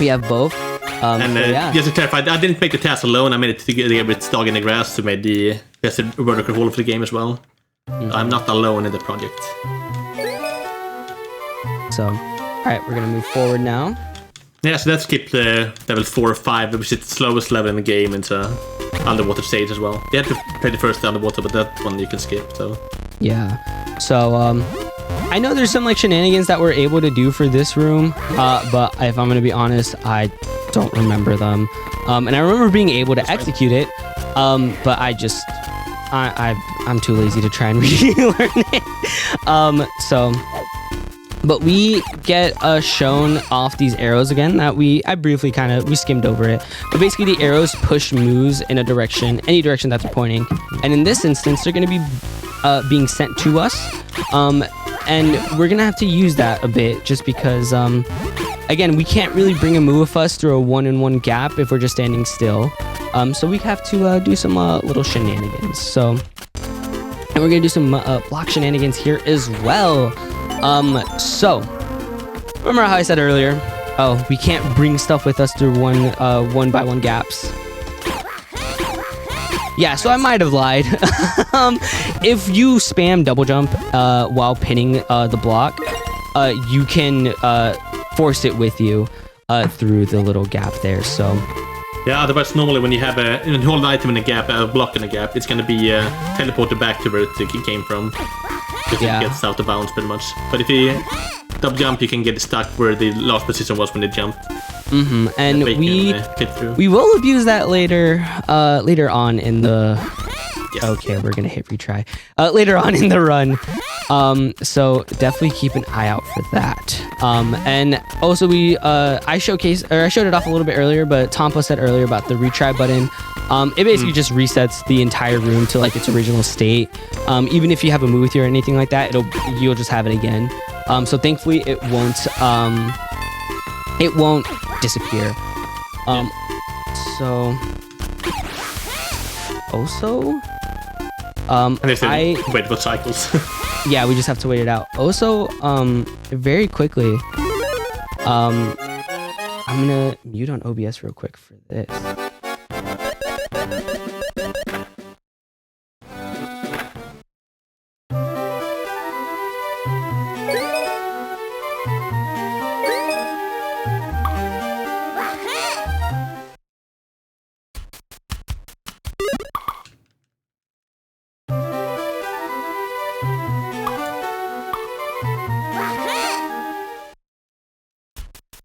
we have both. And so yeah. just to clarify, I didn't make the task alone. I made it together with Dog in the Grass, who made the best world record haul for the game as well. I'm not alone in the project. So, all right, we're gonna move forward now. Yeah, so let's skip the level 4 or 5, which is the slowest level in the game, into underwater stage as well. You have to play the first underwater, but that one you can skip. So yeah. So I know there's some like shenanigans that we're able to do for this room, but if I'm gonna be honest, I don't remember them. And I remember being able to execute it, but I'm too lazy to try and relearn it. But we get shown off these arrows again that I briefly we skimmed over it. But basically the arrows push moves in a direction, any direction that they're pointing. And in this instance, they're going to be being sent to us. And we're going to have to use that a bit just because, again, we can't really bring a move with us through a 1-in-1 gap if we're just standing still. So we have to do some little shenanigans. So, and we're going to do some block shenanigans here as well. So remember how I said earlier, we can't bring stuff with us through 1-by-1 gaps. Yeah, so I might have lied. If you spam double jump while pinning the block, you can force it with you through the little gap there. So yeah, otherwise normally when you have when you hold an item in a gap, a block in a gap, it's going to be teleported back to where it came from. Because it gets out of bounds pretty much. But if you double jump, you can get stuck where the last position was when they jumped. And we will abuse that later on in the... Yes. Okay, we're going to hit retry. Later on in the run. So definitely keep an eye out for that. And also I showed it off a little bit earlier, but Tampa said earlier about the retry button. It basically just resets the entire room to like its original state. Even if you have a move with you or anything like that, you'll just have it again. So thankfully it won't disappear. So also wait for cycles. Yeah, we just have to wait it out. Also, very quickly, I'm gonna mute on OBS real quick for this.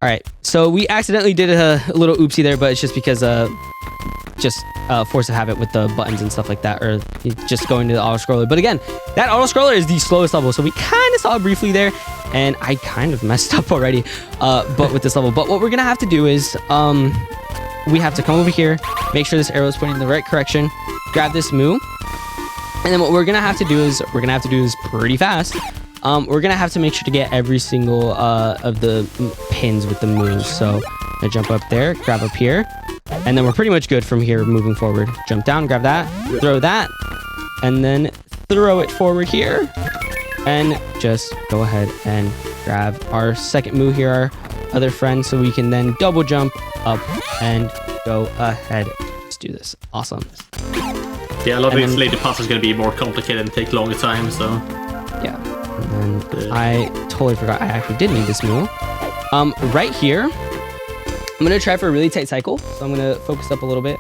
All right, so we accidentally did a little oopsie there, but it's just because force of habit with the buttons and stuff like that, or just going to the auto scroller. But again, that auto scroller is the slowest level, so we kind of saw it briefly there, and I kind of messed up already. But with this level, but what we're gonna have to do is we have to come over here, make sure this arrow is pointing in the right direction, grab this move, and then what we're gonna have to do is pretty fast. We're gonna have to make sure to get every single of the pins with the moves. So I jump up there, grab up here, and then we're pretty much good from here moving forward. Jump down, grab that, throw that, and then throw it forward here, and just go ahead and grab our second move here, our other friend, so we can then double jump up and go ahead. Let's do this. Awesome. Yeah, a lot of these later puzzles are gonna be more complicated and take longer time. So yeah. And I totally forgot I actually did need this move. Right here, I'm gonna try for a really tight cycle, so I'm gonna focus up a little bit.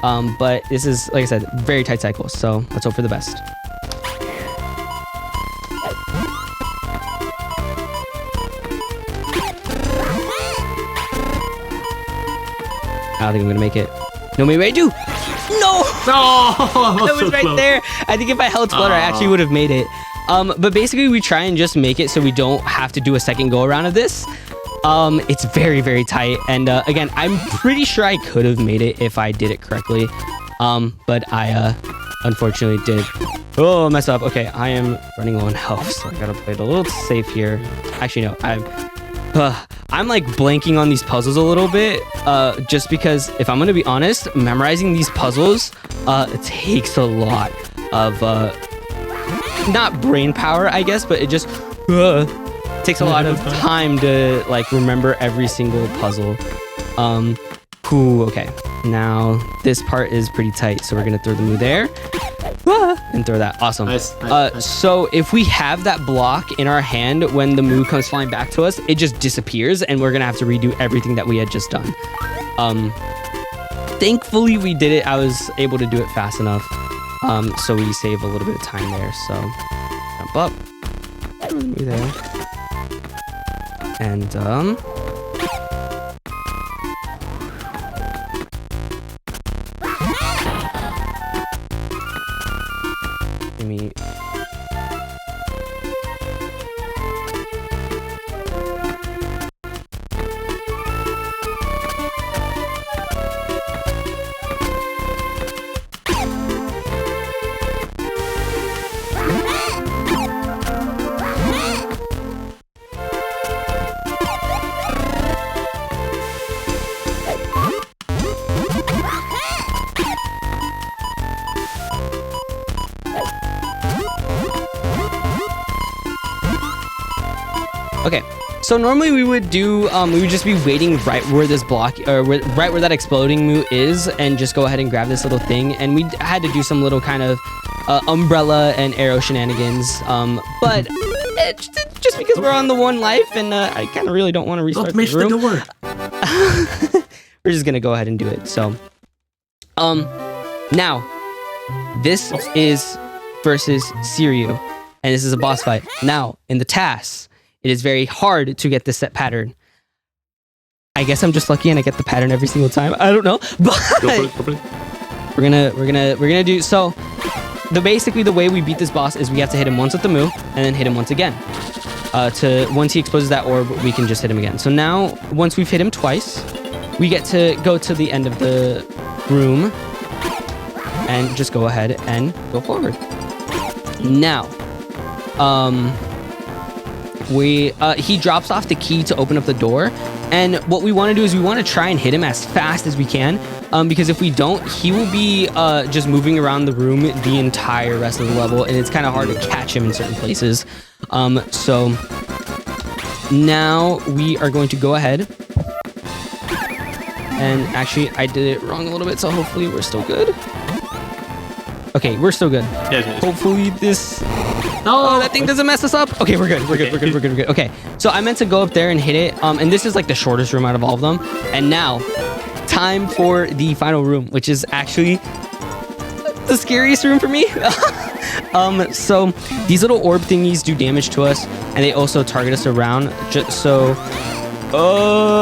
But this is, like I said, very tight cycle, so let's hope for the best. I don't think I'm gonna make it. No, maybe I do. No! No! That was right there. I think if I held flutter, I actually would have made it. But basically we try and just make it so we don't have to do a second go around of this. It's very, very tight. And again, I'm pretty sure I could have made it if I did it correctly. But I unfortunately did. Oh, mess up. Okay, I am running low on health, so I gotta play it a little safe here. Actually, no, I'm like blanking on these puzzles a little bit, just because if I'm gonna be honest, memorizing these puzzles, it takes a lot of, not brain power, I guess, but it just takes a lot of time to like remember every single puzzle. Cool, okay. Now this part is pretty tight, so we're gonna throw the Moo there. And throw that. Awesome. Nice. So if we have that block in our hand when the Moo comes flying back to us, it just disappears and we're gonna have to redo everything that we had just done. Thankfully we did it. I was able to do it fast enough. So we save a little bit of time there. So jump up. Throw the Moo there. And give me. Okay, so normally we would do, we would just be waiting right where this block, or right where that exploding Moo is, and just go ahead and grab this little thing. And we had to do some little kind of umbrella and arrow shenanigans. But just because we're on the one life, and I kind of really don't want to restart the room. We're just gonna go ahead and do it. So, now this is versus Siryu, and this is a boss fight. Now in the tasks. It is very hard to get this set pattern. I guess I'm just lucky and I get the pattern every single time. I don't know, but Go for it. we're gonna do so. Basically the way we beat this boss is we have to hit him once with the Moo and then hit him once again. Once he exposes that orb, we can just hit him again. So now once we've hit him twice, we get to go to the end of the room and just go ahead and go forward. Now, he drops off the key to open up the door, and what we want to do is we want to try and hit him as fast as we can, because if we don't, he will be just moving around the room the entire rest of the level, and it's kind of hard to catch him in certain places. So now we are going to go ahead, and actually I did it wrong a little bit, so hopefully we're still good. Okay, we're still good. Yes. Hopefully this... No, that thing doesn't mess us up. Okay, we're good. We're good. Okay, so I meant to go up there and hit it. And this is like the shortest room out of all of them. And now, time for the final room, which is actually the scariest room for me. So these little orb thingies do damage to us, and they also target us around. Just so,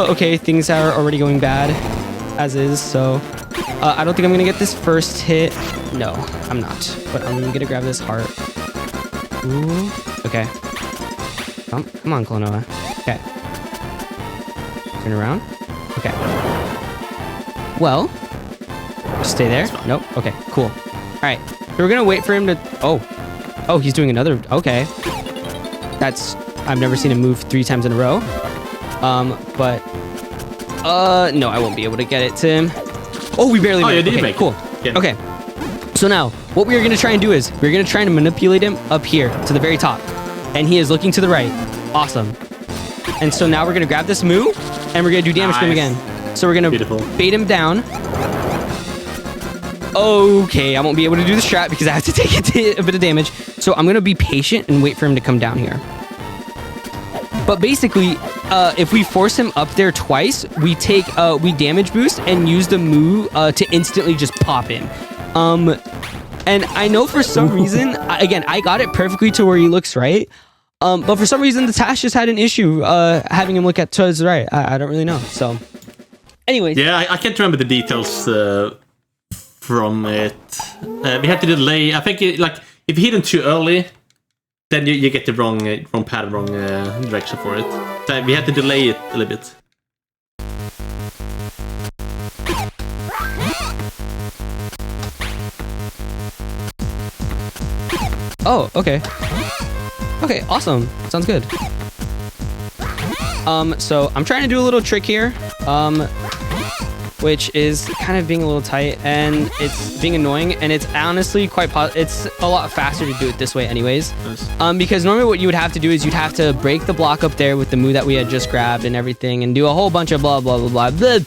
okay, things are already going bad, as is. So I don't think I'm gonna get this first hit. No, I'm not. But I'm gonna grab this heart. Ooh, okay. Come on, Klonoa. Okay. Turn around. Okay. Well, just stay there. Nope. Okay, cool. All right. So we're gonna wait for him to... Oh, he's doing another... Okay. I've never seen him move 3 times in a row. But... No, I won't be able to get it to him. Oh, we barely made it. Okay, cool. Yeah. Okay. So now, what we're going to try and do is, we're going to try and manipulate him up here to the very top. And he is looking to the right. Awesome. And so now we're going to grab this Moo, and we're going to do damage to him again. So we're going to bait him down. Okay, I won't be able to do the strat because I have to take a bit of damage. So I'm going to be patient and wait for him to come down here. But basically, if we force him up there twice, we damage boost and use the Moo to instantly just pop him. And I know for some reason, again, I got it perfectly to where he looks right. But for some reason, the task just had an issue having him look at to his right. I don't really know. So, anyways. Yeah, I can't remember the details from it. We had to delay. I think if you hit him too early, then you get the wrong pattern, wrong direction for it. So we had to delay it a little bit. Oh, okay. Okay, awesome. Sounds good. So I'm trying to do a little trick here, which is kind of being a little tight, and it's being annoying, and it's honestly it's a lot faster to do it this way anyways. Nice. Because normally what you would have to do is you'd have to break the block up there with the move that we had just grabbed and everything, and do a whole bunch of blah, blah, blah, blah, blah.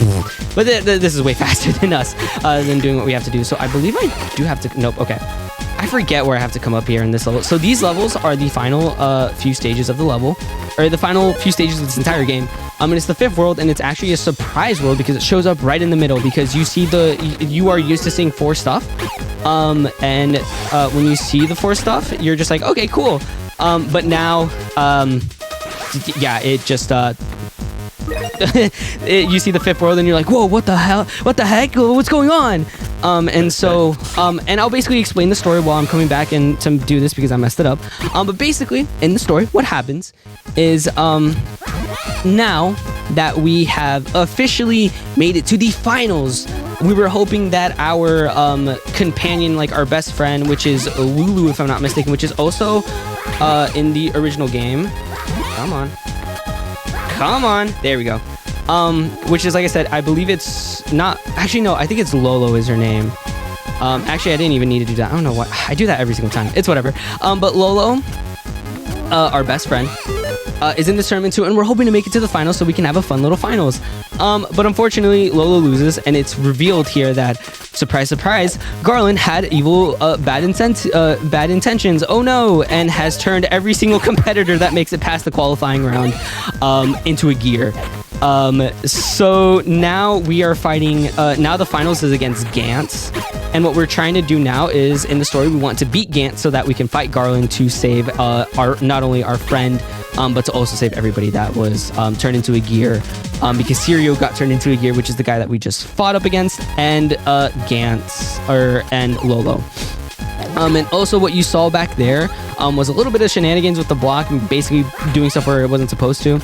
But this is way faster than us, than doing what we have to do. So I believe I do have to, nope, okay. I forget where I have to come up here in this level. So these levels are the final few stages of the level, or the final few stages of this entire game. And it's the 5th world, and it's actually a surprise world because it shows up right in the middle, because you see you are used to seeing 4 stuff. And when you see the 4 stuff, you're just like, okay, cool. But now, yeah, it just, you see the 5th world and you're like, whoa, what the hell? What the heck? What's going on? And so, and I'll basically explain the story while I'm coming back and to do this because I messed it up. But basically, in the story, what happens is, now that we have officially made it to the finals, we were hoping that our companion, like our best friend, which is Lulu, if I'm not mistaken, which is also in the original game. Come on. There we go. Which is, like I said, I believe it's not... Actually, no, I think it's Lolo is her name. Actually, I didn't even need to do that. I don't know why. I do that every single time. It's whatever. But Lolo, our best friend, is in this tournament too, and we're hoping to make it to the finals so we can have a fun little finals. But unfortunately, Lolo loses, and it's revealed here that, surprise, surprise, Garland had evil, bad intentions. Oh no! And has turned every single competitor that makes it past the qualifying round into a gear. So now we are fighting, now the finals is against Gantz. And what we're trying to do now is, in the story, we want to beat Gantz so that we can fight Garland to save not only our friend, but to also save everybody that was turned into a gear. Because Sirio got turned into a gear, which is the guy that we just fought up against, and Gantz, and Lolo. And also what you saw back there was a little bit of shenanigans with the block and basically doing stuff where it wasn't supposed to.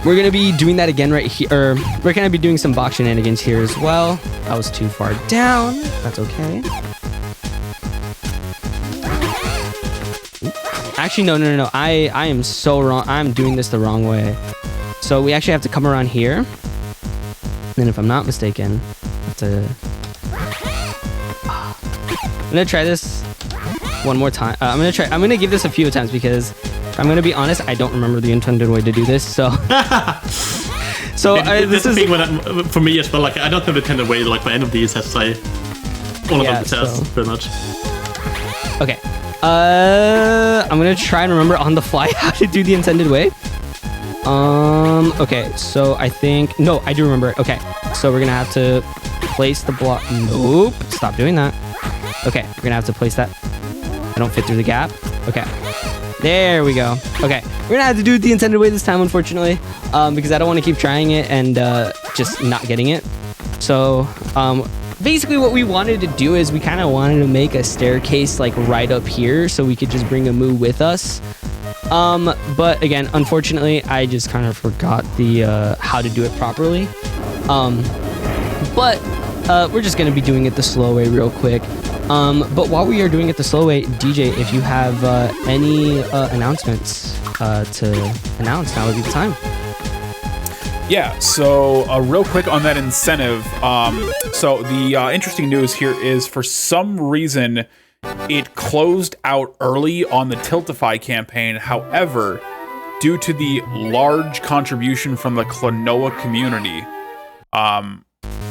We're going to be doing that again right here. We're going to be doing some box shenanigans here as well. I was too far down. That's okay. Actually, no. I am so wrong. I'm doing this the wrong way. So we actually have to come around here. And if I'm not mistaken, I have to... I'm going to try this one more time. I'm going to give this a few attempts because... I'm gonna be honest, I don't remember the intended way to do this, so... this is the thing for me as well, like, I don't have the intended way, like, by any of these, as I... All of them tests, pretty much. Okay. I'm gonna try and remember on the fly how to do the intended way. Okay, so I think... No, I do remember. Okay, so we're gonna have to place the block... Nope, stop doing that. Okay, we're gonna have to place that. I don't fit through the gap. Okay. There we go. Okay, we're gonna have to do it the intended way this time, unfortunately, because I don't want to keep trying it and just not getting it. So basically what we wanted to do is we kind of wanted to make a staircase like right up here so we could just bring Amu with us. But again, unfortunately, I just kind of forgot the how to do it properly. But we're just gonna be doing it the slow way real quick. But while we are doing it the slow way, DJ, if you have any announcements to announce, now would be the time. Yeah, so real quick on that incentive. So the interesting news here is, for some reason, it closed out early on the Tiltify campaign. However, due to the large contribution from the Klonoa community,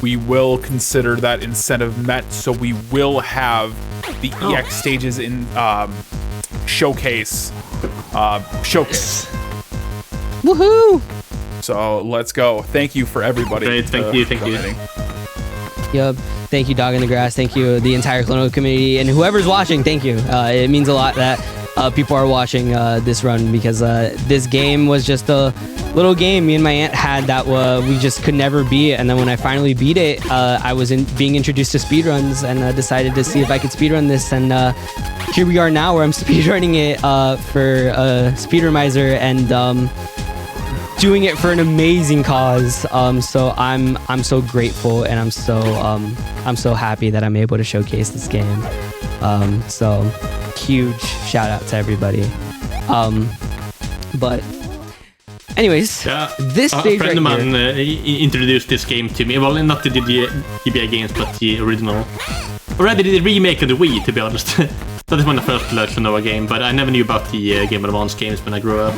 we will consider that incentive met, so we will have the EX stages in showcase. Woohoo! So let's go. Thank you for everybody. Great, thank you. Yep. Thank you, Dog in the Grass. Thank you, the entire Klonoa community, and whoever's watching. Thank you. It means a lot that people are watching this run, because this game was just little game me and my aunt had that we just could never beat. And then when I finally beat it, I was being introduced to speedruns and decided to see if I could speedrun this. And here we are now where I'm speedrunning it for Speedromizer and doing it for an amazing cause. So I'm so grateful and I'm so happy that I'm able to showcase this game. So huge shout out to everybody. But anyways, this stage a friend right of mine introduced this game to me. Well, not the GBA games, but the original. Or rather, the remake of the Wii, to be honest. That is when I first learned Klonoa game, but I never knew about the Game Boy Advance games when I grew up.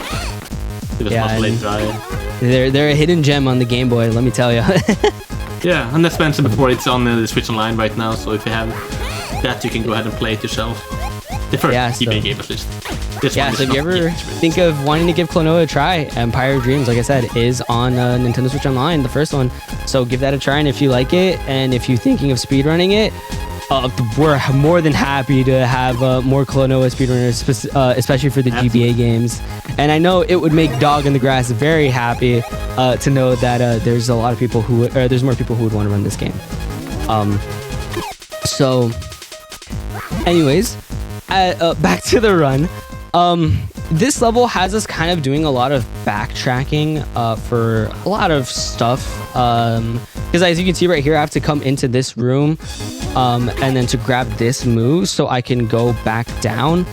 It was much later. They're a hidden gem on the Game Boy, let me tell you. Yeah, and as mentioned before, it's on the Switch Online right now, so if you have that, you can go ahead and play it yourself. The first GBA game, at least. So if you ever think of wanting to give Klonoa a try, Empire of Dreams, like I said, is on Nintendo Switch Online, the first one. So give that a try, and if you like it, and if you're thinking of speedrunning it, we're more than happy to have more Klonoa speedrunners, especially for the GBA games. And I know it would make Dog in the Grass very happy to know that there's a lot of people who, there's more people who would want to run this game. So, anyways, back to the run. This level has us kind of doing a lot of backtracking for a lot of stuff. Because as you can see right here, I have to come into this room and then to grab this move so I can go back down.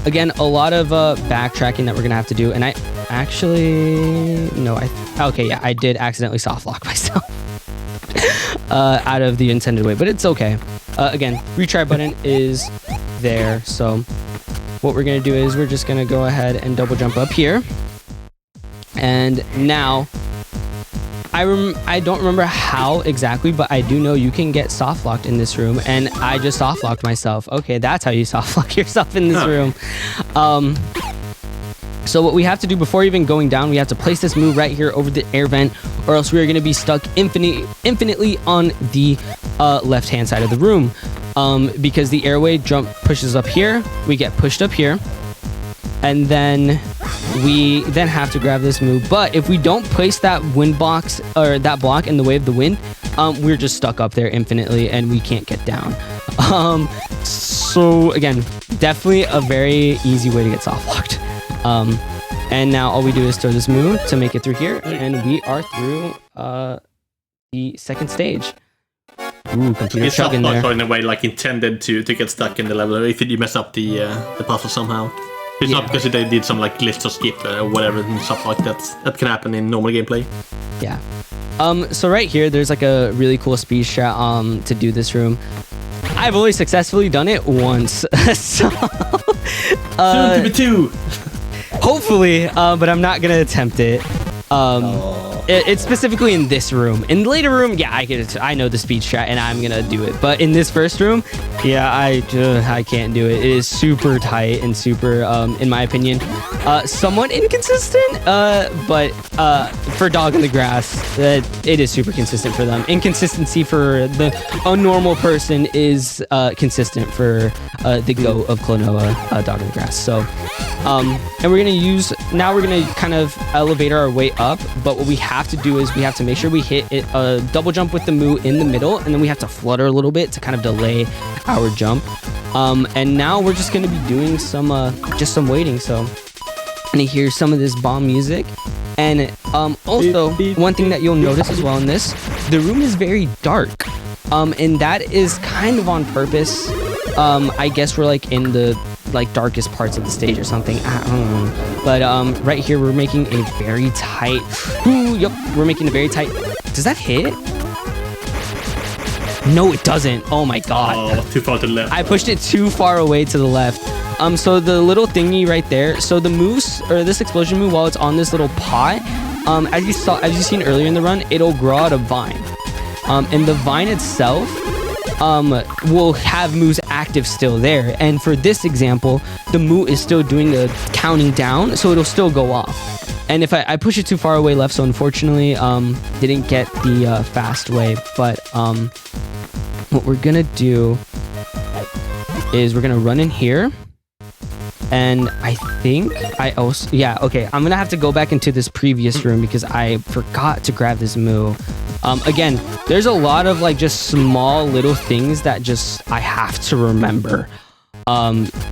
Again, a lot of backtracking that we're gonna have to do. And I actually, no, I did accidentally soft lock myself out of the intended way, but it's okay. Again, retry button is there. So what we're gonna do is we're just gonna go ahead and double jump up here. And now, I don't remember how exactly, but I do know you can get soft locked in this room, and I just soft locked myself. Okay, that's how you soft lock yourself in this room. So what we have to do before even going down, we have to place this move right here over the air vent, or else we are going to be stuck infinitely on the left-hand side of the room. Because the airway jump pushes up here, we get pushed up here, and then we then have to grab this move. But if we don't place that wind box or that block in the way of the wind, we're just stuck up there infinitely and we can't get down. So again, definitely a very easy way to get soft locked. And now all we do is throw this move to make it through here, and we are through the second stage. Ooh, computer chug in there. In a way, like intended to get stuck in the level if you mess up the puzzle somehow. It's not because they did some like glitch or skip or whatever and stuff like that. That can happen in normal gameplay. Yeah. So right here, there's like a really cool speed strat to do this room. I've only successfully done it once, so soon to be two. Hopefully, but I'm not gonna attempt it. It's specifically in this room. In the later room, yeah, I know the speed strat and I'm gonna do it. But in this first room, yeah, I can't do it. It is super tight and super, in my opinion, somewhat inconsistent. But for Dog in the Grass, it is super consistent for them. Inconsistency for a normal person is consistent for the go of Klonoa, Dog in the Grass. So, and we're gonna kind of elevate our way up. But what we have to do is we have to make sure we hit it, double jump with the Moo in the middle, and then we have to flutter a little bit to kind of delay our jump. And now we're just gonna be doing some waiting. So I'm gonna hear some of this bomb music. And also one thing that you'll notice as well in this, the room is very dark. And that is kind of on purpose. I guess we're like in the darkest parts of the stage or something. I don't know. But right here we're making a very tight. We're making a very tight. Does that hit? No, it doesn't. Oh my god. Oh, too far to the left. I pushed it too far away to the left. So the little thingy right there. So the moose or this explosion move, while it's on this little pot, as you seen earlier in the run, it'll grow out a vine. And the vine itself will have moves active still there. And for this example, the moo is still doing the counting down, so it'll still go off. And if I push it too far away left, so unfortunately didn't get the fast way. But what we're gonna do is we're gonna run in here, And I think I also, yeah, okay. I'm gonna have to go back into this previous room because I forgot to grab this moo. Again, there's a lot of like just small little things that just I have to remember.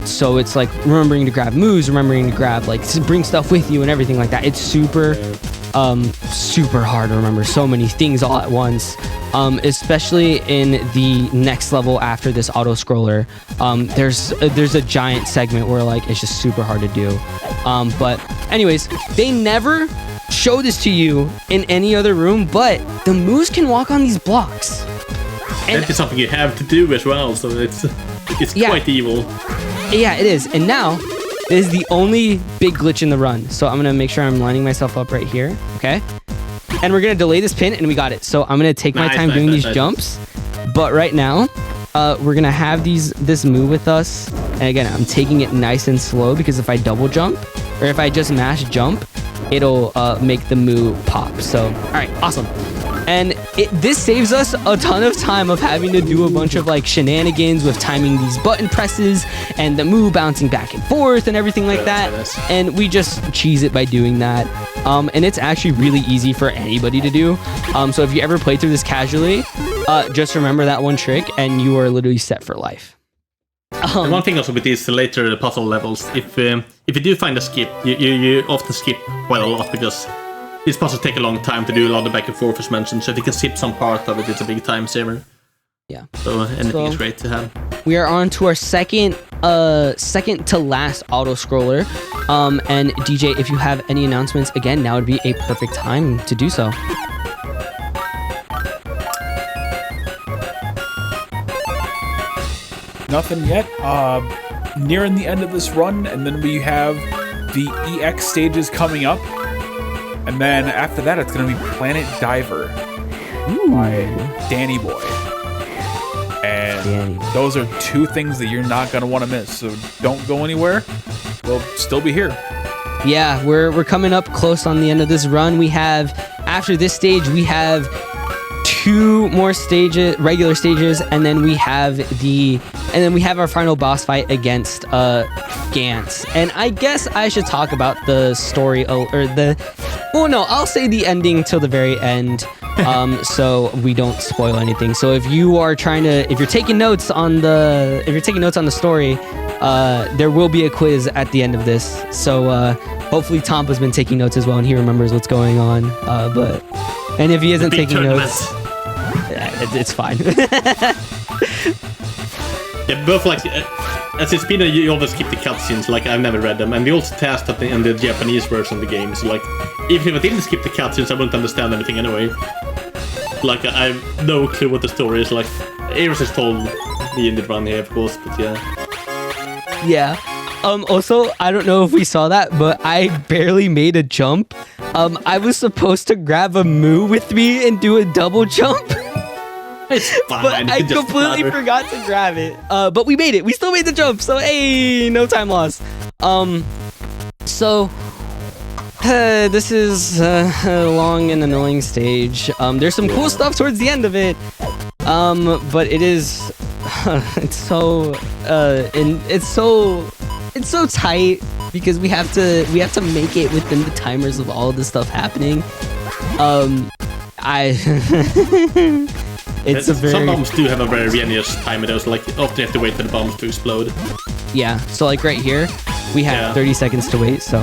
So it's like remembering to grab moves, remembering to grab like to bring stuff with you and everything like that. It's super hard to remember so many things all at once. Especially in the next level after this auto scroller. There's a giant segment where like it's just super hard to do. But anyways, they never show this to you in any other room, but the moves can walk on these blocks. And that is something you have to do as well, so it's quite evil. Yeah, it is. And now this is the only big glitch in the run. So I'm gonna make sure I'm lining myself up right here. Okay. And we're gonna delay this pin, and we got it. So I'm gonna take my time doing these jumps. But right now, we're gonna have this move with us. And again, I'm taking it nice and slow because if I double jump, or if I just mash jump, it'll make the move pop. So, all right, awesome. And this saves us a ton of time of having to do a bunch of like shenanigans with timing these button presses and the move bouncing back and forth and everything like that. And we just cheese it by doing that. And it's actually really easy for anybody to do. So if you ever play through this casually, just remember that one trick and you are literally set for life. And one thing also with these later puzzle levels, if you do find a skip, you often skip quite a lot because these puzzles take a long time to do, a lot of back and forth as mentioned, so if you can skip some part of it, it's a big time saver. Yeah. So anything is great to have. We are on to our second to last auto scroller. And DJ, if you have any announcements, again, now would be a perfect time to do so. Nothing yet. Nearing the end of this run, and then we have the EX stages coming up. And then after that, it's going to be Planet Diver by Danny Boy. And those are two things that you're not going to want to miss. So don't go anywhere. We'll still be here. Yeah, we're coming up close on the end of this run. We have, after this stage, we have 2 more stages, regular stages, and then we have our final boss fight against Gantz. And I guess I should talk about the story I'll say the ending till the very end, so we don't spoil anything. So if you're taking notes on the story, there will be a quiz at the end of this. So hopefully Tampa's been taking notes as well and he remembers what's going on. And if he isn't taking notes, it's fine. Yeah, both like as a speedrunner, you always skip the cutscenes. Like I've never read them, and they also test that in the Japanese version of the game. So like, even if I didn't skip the cutscenes, I wouldn't understand anything anyway. Like I have no clue what the story is. Like Eros has told me in the run here, of course, but yeah. Yeah. Also, I don't know if we saw that, but I barely made a jump. I was supposed to grab a moo with me and do a double jump. It's fine. But I completely forgot to grab it. But we made it. We still made the jump. So, hey, no time lost. So, this is a long and annoying stage. There's some cool stuff towards the end of it. But it is, it's so tight because we have to make it within the timers of all of the stuff happening. Some bombs do have a very generous timer though, so like often you have to wait for the bombs to explode. Yeah, so like right here, we have 30 seconds to wait, so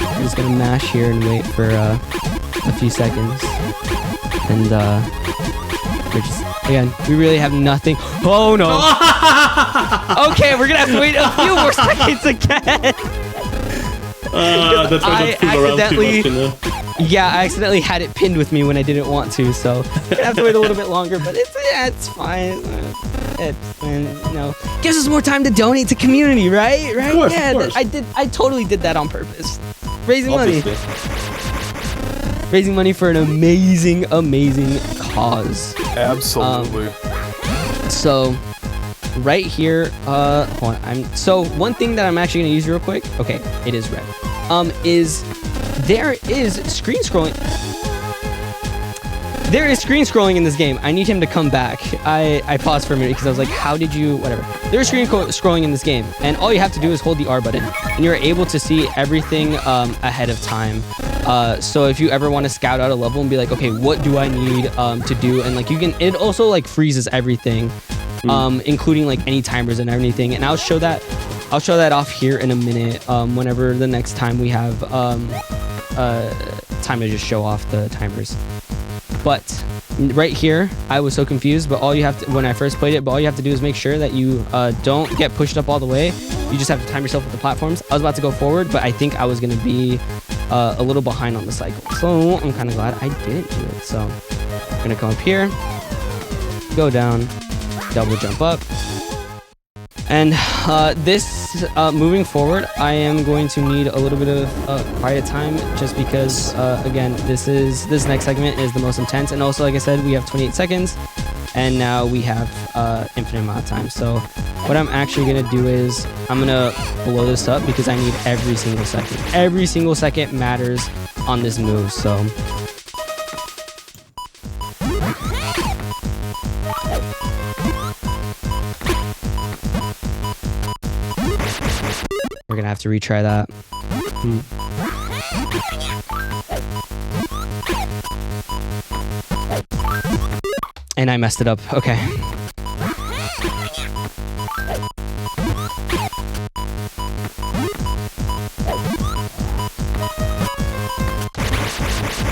I'm just gonna mash here and wait for a few seconds. And we really have nothing. Oh no! Okay, we're gonna have to wait a few more seconds again. That's why I don't fool around too much, you know? Yeah, I accidentally had it pinned with me when I didn't want to, so I'm gonna have to wait a little bit longer, but it's fine. Gives us more time to donate to community, right? Right? Of course, yeah, of course. I totally did that on purpose. Raising money for an amazing cause. Absolutely. So right here, hold on. So one thing that I'm actually gonna use real quick. Okay, it is red. There is screen scrolling. There is screen scrolling in this game. I need him to come back. I paused for a minute because I was like, how did you, whatever. There is screen scrolling in this game, and all you have to do is hold the R button, and you're able to see everything ahead of time. So if you ever want to scout out a level and be like, okay, what do I need to do? And like you can, it also like freezes everything, including like any timers and everything. And I'll show that off here in a minute, whenever the next time we have time to just show off the timers. But right here, I was so confused, but all you have to, when I first played it, but all you have to do is make sure that you don't get pushed up all the way. You just have to time yourself with the platforms. I was about to go forward, but I think I was going to be a little behind on the cycle. So I'm kind of glad I didn't do it. So I'm going to come up here, go down, double jump up. And this, moving forward, I am going to need a little bit of quiet time just because, again, this next segment is the most intense. And also, like I said, we have 28 seconds and now we have infinite amount of time. So what I'm actually going to do is I'm going to blow this up because I need every single second. Every single second matters on this move. So we're gonna have to retry that. And I messed it up. Okay.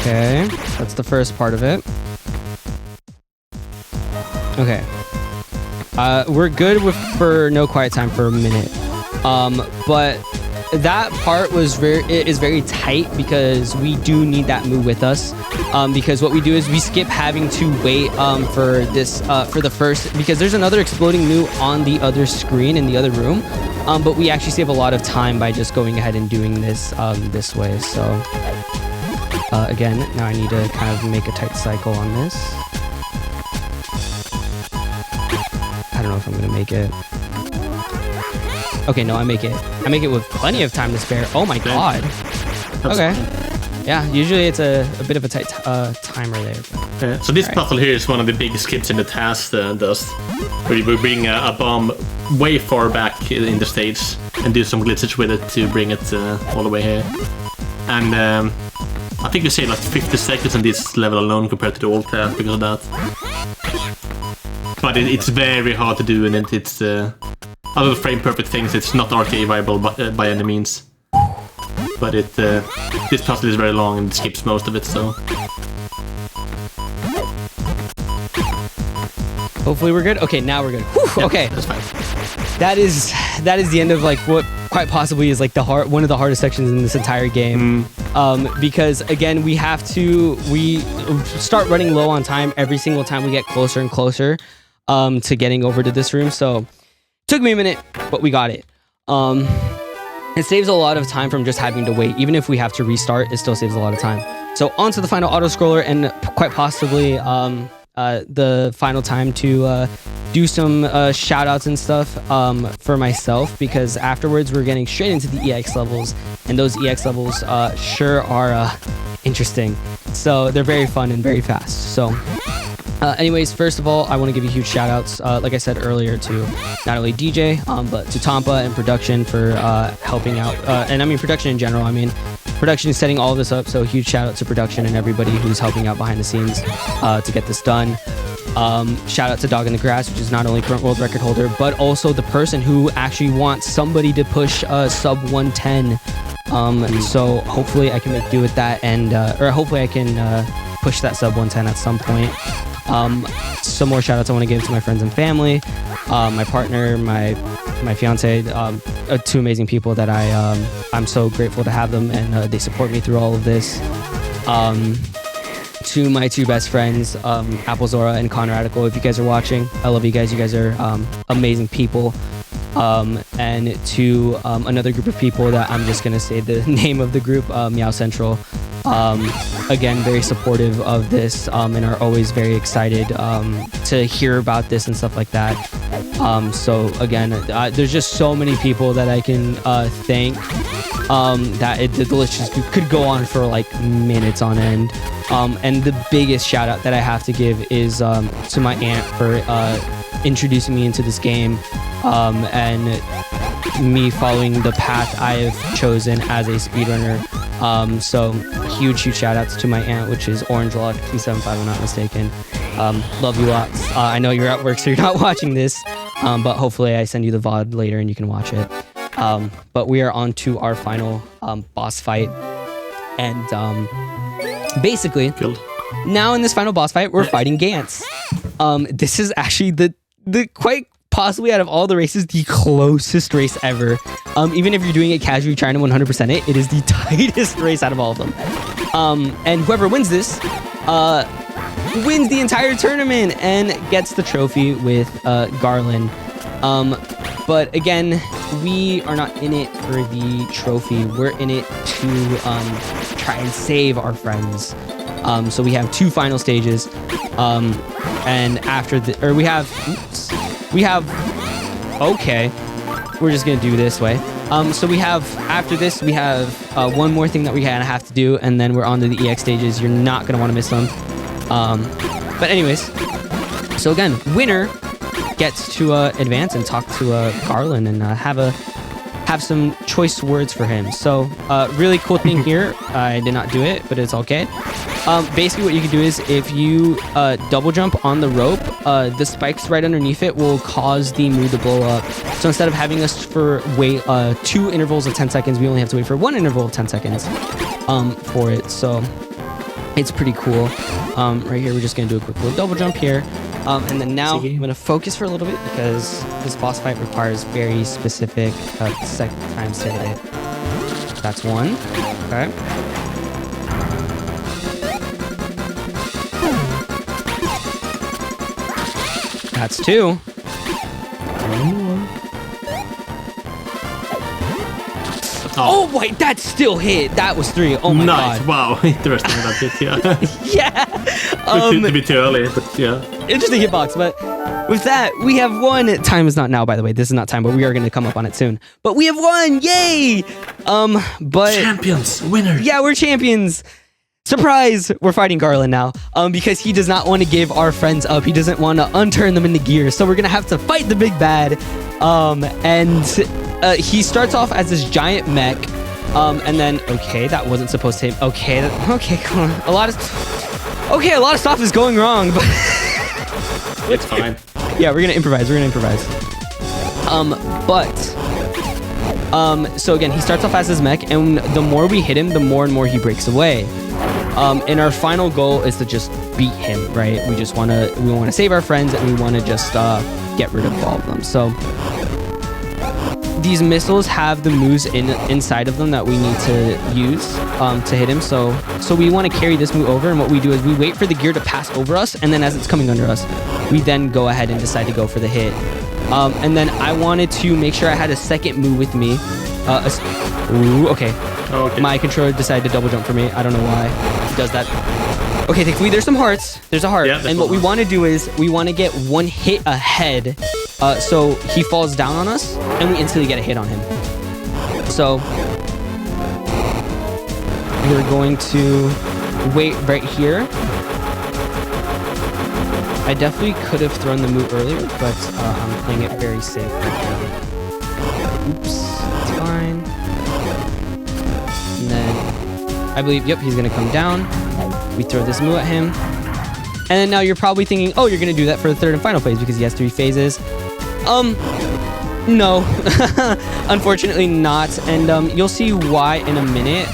Okay, that's the first part of it. Okay. We're good for no quiet time for a minute. But that part is very tight because we do need that move with us. Because what we do is we skip having to wait for this for the first, because there's another exploding move on the other screen in the other room. But we actually save a lot of time by just going ahead and doing this this way. So again, now I need to kind of make a tight cycle on this. I don't know if I'm gonna make it. Okay, no, I make it. I make it with plenty of time to spare. Oh my god. Okay. Yeah, usually it's a bit of a tight timer there. Yeah, so this puzzle here is one of the biggest skips in the task does. Where you bring a bomb way far back in the stage and do some glitches with it to bring it all the way here. And I think you save like 50 seconds on this level alone compared to the old task because of that. But it's very hard to do, and it's other frame perfect things. It's not arcade viable by any means. But this puzzle is very long and it skips most of it, so. Hopefully we're good. Okay, now we're good. Whew, okay. That's fine. That is the end of like what quite possibly is like one of the hardest sections in this entire game. Because again, we start running low on time every single time we get closer and closer to getting over to this room. So took me a minute, but we got it. It saves a lot of time from just having to wait. Even if we have to restart, it still saves a lot of time. So on to the final auto scroller, and quite possibly the final time to do some shout outs and stuff for myself, because afterwards we're getting straight into the EX levels, and those EX levels sure are interesting. So they're very fun and very fast. So anyways, first of all, I want to give you huge shout outs, like I said earlier, to not only DJ, but to Tampa and production for helping out. And I mean, production in general. I mean, production is setting all of this up. So huge shout out to production and everybody who's helping out behind the scenes to get this done. Shout out to Dog in the Grass, which is not only current world record holder, but also the person who actually wants somebody to push sub 110. So hopefully I can make do with that, and or hopefully I can push that sub 110 at some point. Some more shout outs I want to give to my friends and family, my partner, my fiance, two amazing people that I'm so grateful to have them, and they support me through all of this. To my two best friends, Apple Zora and Connor Radical, if you guys are watching, I love you guys. You guys are amazing people. And to another group of people that I'm just gonna say the name of the group, Meow Central. Again, very supportive of this, and are always very excited to hear about this and stuff like that. So again, there's just so many people that I can thank, that the list just could go on for like minutes on end. And the biggest shout out that I have to give is to my aunt for introducing me into this game, and me following the path I have chosen as a speedrunner. So huge shout outs to my aunt, which is OrangeLock 275, if I'm not mistaken. Love you lots. I know you're at work, so you're not watching this, but hopefully I send you the VOD later and you can watch it. But we are on to our final boss fight. And basically, now in this final boss fight, we're fighting Gantz. This is actually the quite possibly out of all the races, the closest race ever. Even if you're doing it casually, trying to 100% it is the tightest race out of all of them. And whoever wins this wins the entire tournament and gets the trophy with Garland. But again, we are not in it for the trophy. We're in it to try and save our friends. So we have 2 final stages. And after okay, we're just gonna do this way. So we have, after this, we have one more thing that we kind of have to do, and then we're on to the EX stages. You're not gonna want to miss them. But anyways, so again, winner gets to advance and talk to Garland and have some choice words for him. So really cool thing here, I did not do it, but it's okay. Basically what you can do is if you double jump on the rope, the spikes right underneath it will cause the mood to blow up. So instead of having us for wait 2 intervals of 10 seconds, we only have to wait for 1 interval of 10 seconds for it. So it's pretty cool. Right here, we're just gonna do a quick little double jump here. And then now I'm gonna focus for a little bit because this boss fight requires very specific times to hit it. That's 1. Okay. That's 2. Oh wait, that still hit. That was 3. Oh my god. Wow, interesting about this, yeah. Yeah. To be too early, but yeah. Interesting hitbox, but with that, we have won. Time is not now, by the way. This is not time, but we are going to come up on it soon. But we have won! Yay! But Champions, winners. Yeah, we're champions. Surprise! We're fighting Garland now, because he does not want to give our friends up. He doesn't want to unturn them into gear, so we're gonna have to fight the big bad. And he starts off as this giant mech, and then okay, that wasn't supposed to. Okay, come on. A lot of stuff is going wrong, but it's fine. Yeah, we're gonna improvise. So again, he starts off as his mech, and the more we hit him, the more and more he breaks away. And our final goal is to just beat him, right? We want to save our friends, and we want to just get rid of all of them. So these missiles have the moves inside of them that we need to use to hit him. So we want to carry this move over, and what we do is we wait for the gear to pass over us, and then as it's coming under us, we then go ahead and decide to go for the hit. And then I wanted to make sure I had a second move with me. Okay. My controller decided to double jump for me. I don't know why it does that. Okay, thankfully there's some hearts. There's a heart. Yeah, and what we want to do is we want to get 1 hit ahead. So he falls down on us and we instantly get a hit on him. So we're going to wait right here. I definitely could have thrown the move earlier, but I'm playing it very safe right now. Oops, it's fine. And then I believe, yep, he's gonna come down. We throw this move at him. And then now you're probably thinking, oh, you're gonna do that for the 3rd and final phase because he has 3 phases. No, unfortunately not. And you'll see why in a minute.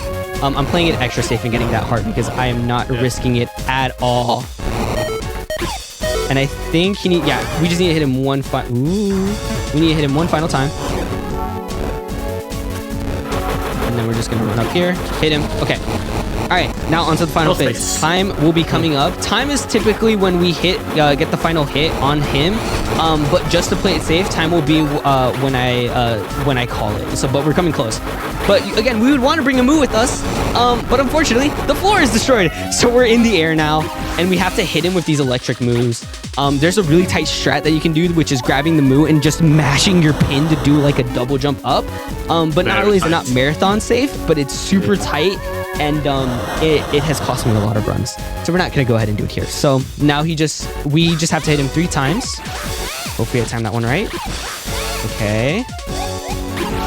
I'm playing it extra safe and getting that heart because I am not risking it at all. And I think we just need to hit him we need to hit him 1 final time. And then we're just gonna run up here, hit him. Okay. All right, now onto the final phase. Time will be coming up. Time is typically when we get the final hit on him. But just to play it safe, time will be when I call it. So, but we're coming close. But again, we would want to bring a Moo with us. But unfortunately, the floor is destroyed. So we're in the air now, and we have to hit him with these electric moves. There's a really tight strat that you can do, which is grabbing the Moo and just mashing your pin to do like a double jump up. But not only is it not marathon safe, but it's super tight. and it has cost me a lot of runs. So we're not gonna go ahead and do it here. So now we just have to hit him 3 times. Hopefully I timed that one right. Okay.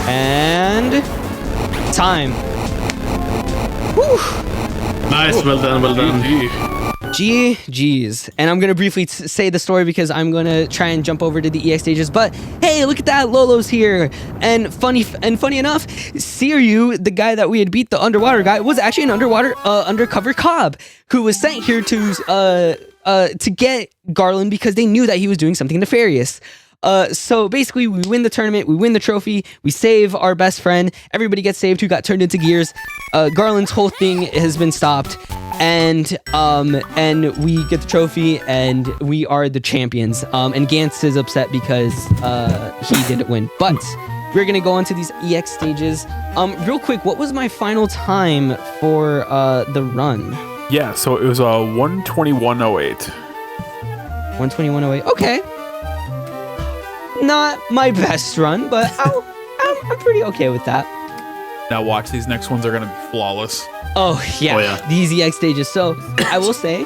And time. Whew. Nice, well done, well done. GG's. And I'm going to briefly say the story because I'm going to try and jump over to the EX stages. But hey, look at that, Lolo's here. And funny enough, Siryu, the guy that we had beat, the underwater guy, was actually an undercover cop who was sent here to get Garland because they knew that he was doing something nefarious. So basically we win the tournament, we win the trophy, we save our best friend, everybody gets saved who got turned into gears. Garland's whole thing has been stopped, and we get the trophy and we are the champions. And Gantz is upset because he didn't win. But we're gonna go on to these EX stages. Real quick, what was my final time for the run? Yeah, so it was 1:21:08. 1:21:08. Okay. Not my best run, but I'm pretty okay with that. Now watch, these next ones are gonna be flawless. Oh yeah. These EX stages. So I will say,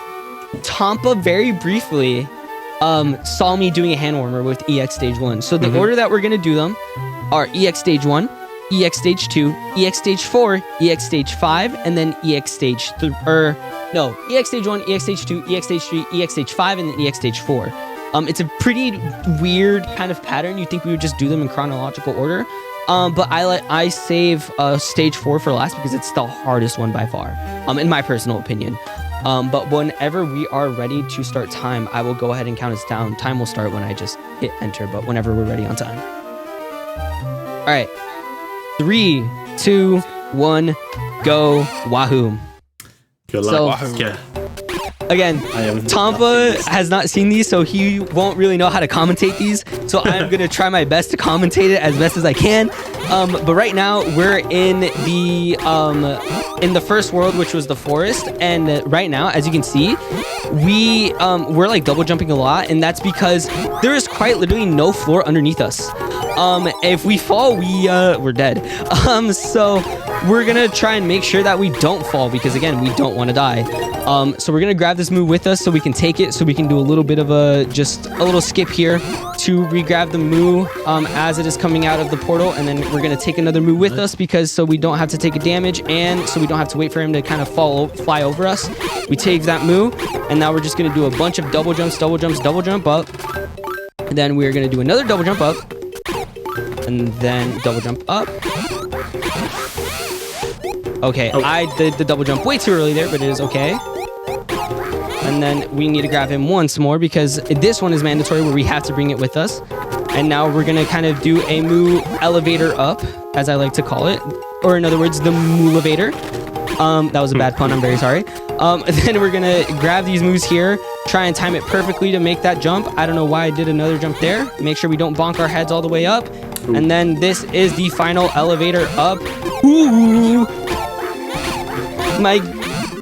Tampa very briefly saw me doing a hand warmer with EX stage 1. So the order that we're gonna do them are EX stage 1, EX stage 2, EX stage 4, EX stage 5, and then EX stage 3. EX stage 1, EX stage 2, EX stage 3, EX stage 5, and then EX stage 4. It's a pretty weird kind of pattern. You'd think we would just do them in chronological order. But I save stage 4 for last because it's the hardest one by far, in my personal opinion. But whenever we are ready to start time, I will go ahead and count us down. Time will start when I just hit enter, but whenever we're ready on time. All right. 3, 2, 1, go. Wahoo. Good luck. So, again, Tampa has not seen these, so he won't really know how to commentate these. So I'm going to try my best to commentate it as best as I can. But right now, we're in the first world, which was the forest. And right now, as you can see, we're like double jumping a lot. And that's because there is quite literally no floor underneath us. If we fall, we're dead. So we're going to try and make sure that we don't fall because, again, we don't want to die. So we're going to grab this move with us so we can take it, so we can do a little bit of a little skip here to re-grab the Moo as it is coming out of the portal, and then we're going to take another Moo with us because so we don't have to take a damage and so we don't have to wait for him to kind of fly over us. We take that Moo, and now we're just going to do a bunch of double jumps, double jump up. And then we're going to do another double jump up, and then double jump up. Okay, I did the double jump way too early there, but it is okay. And then we need to grab him once more because this one is mandatory where we have to bring it with us. And now we're going to kind of do a Moo elevator up, as I like to call it. Or in other words, the Moo-levator. That was a bad pun, I'm very sorry. Then we're going to grab these moves here, try and time it perfectly to make that jump. I don't know why I did another jump there. Make sure we don't bonk our heads all the way up. And then this is the final elevator up. Ooh! My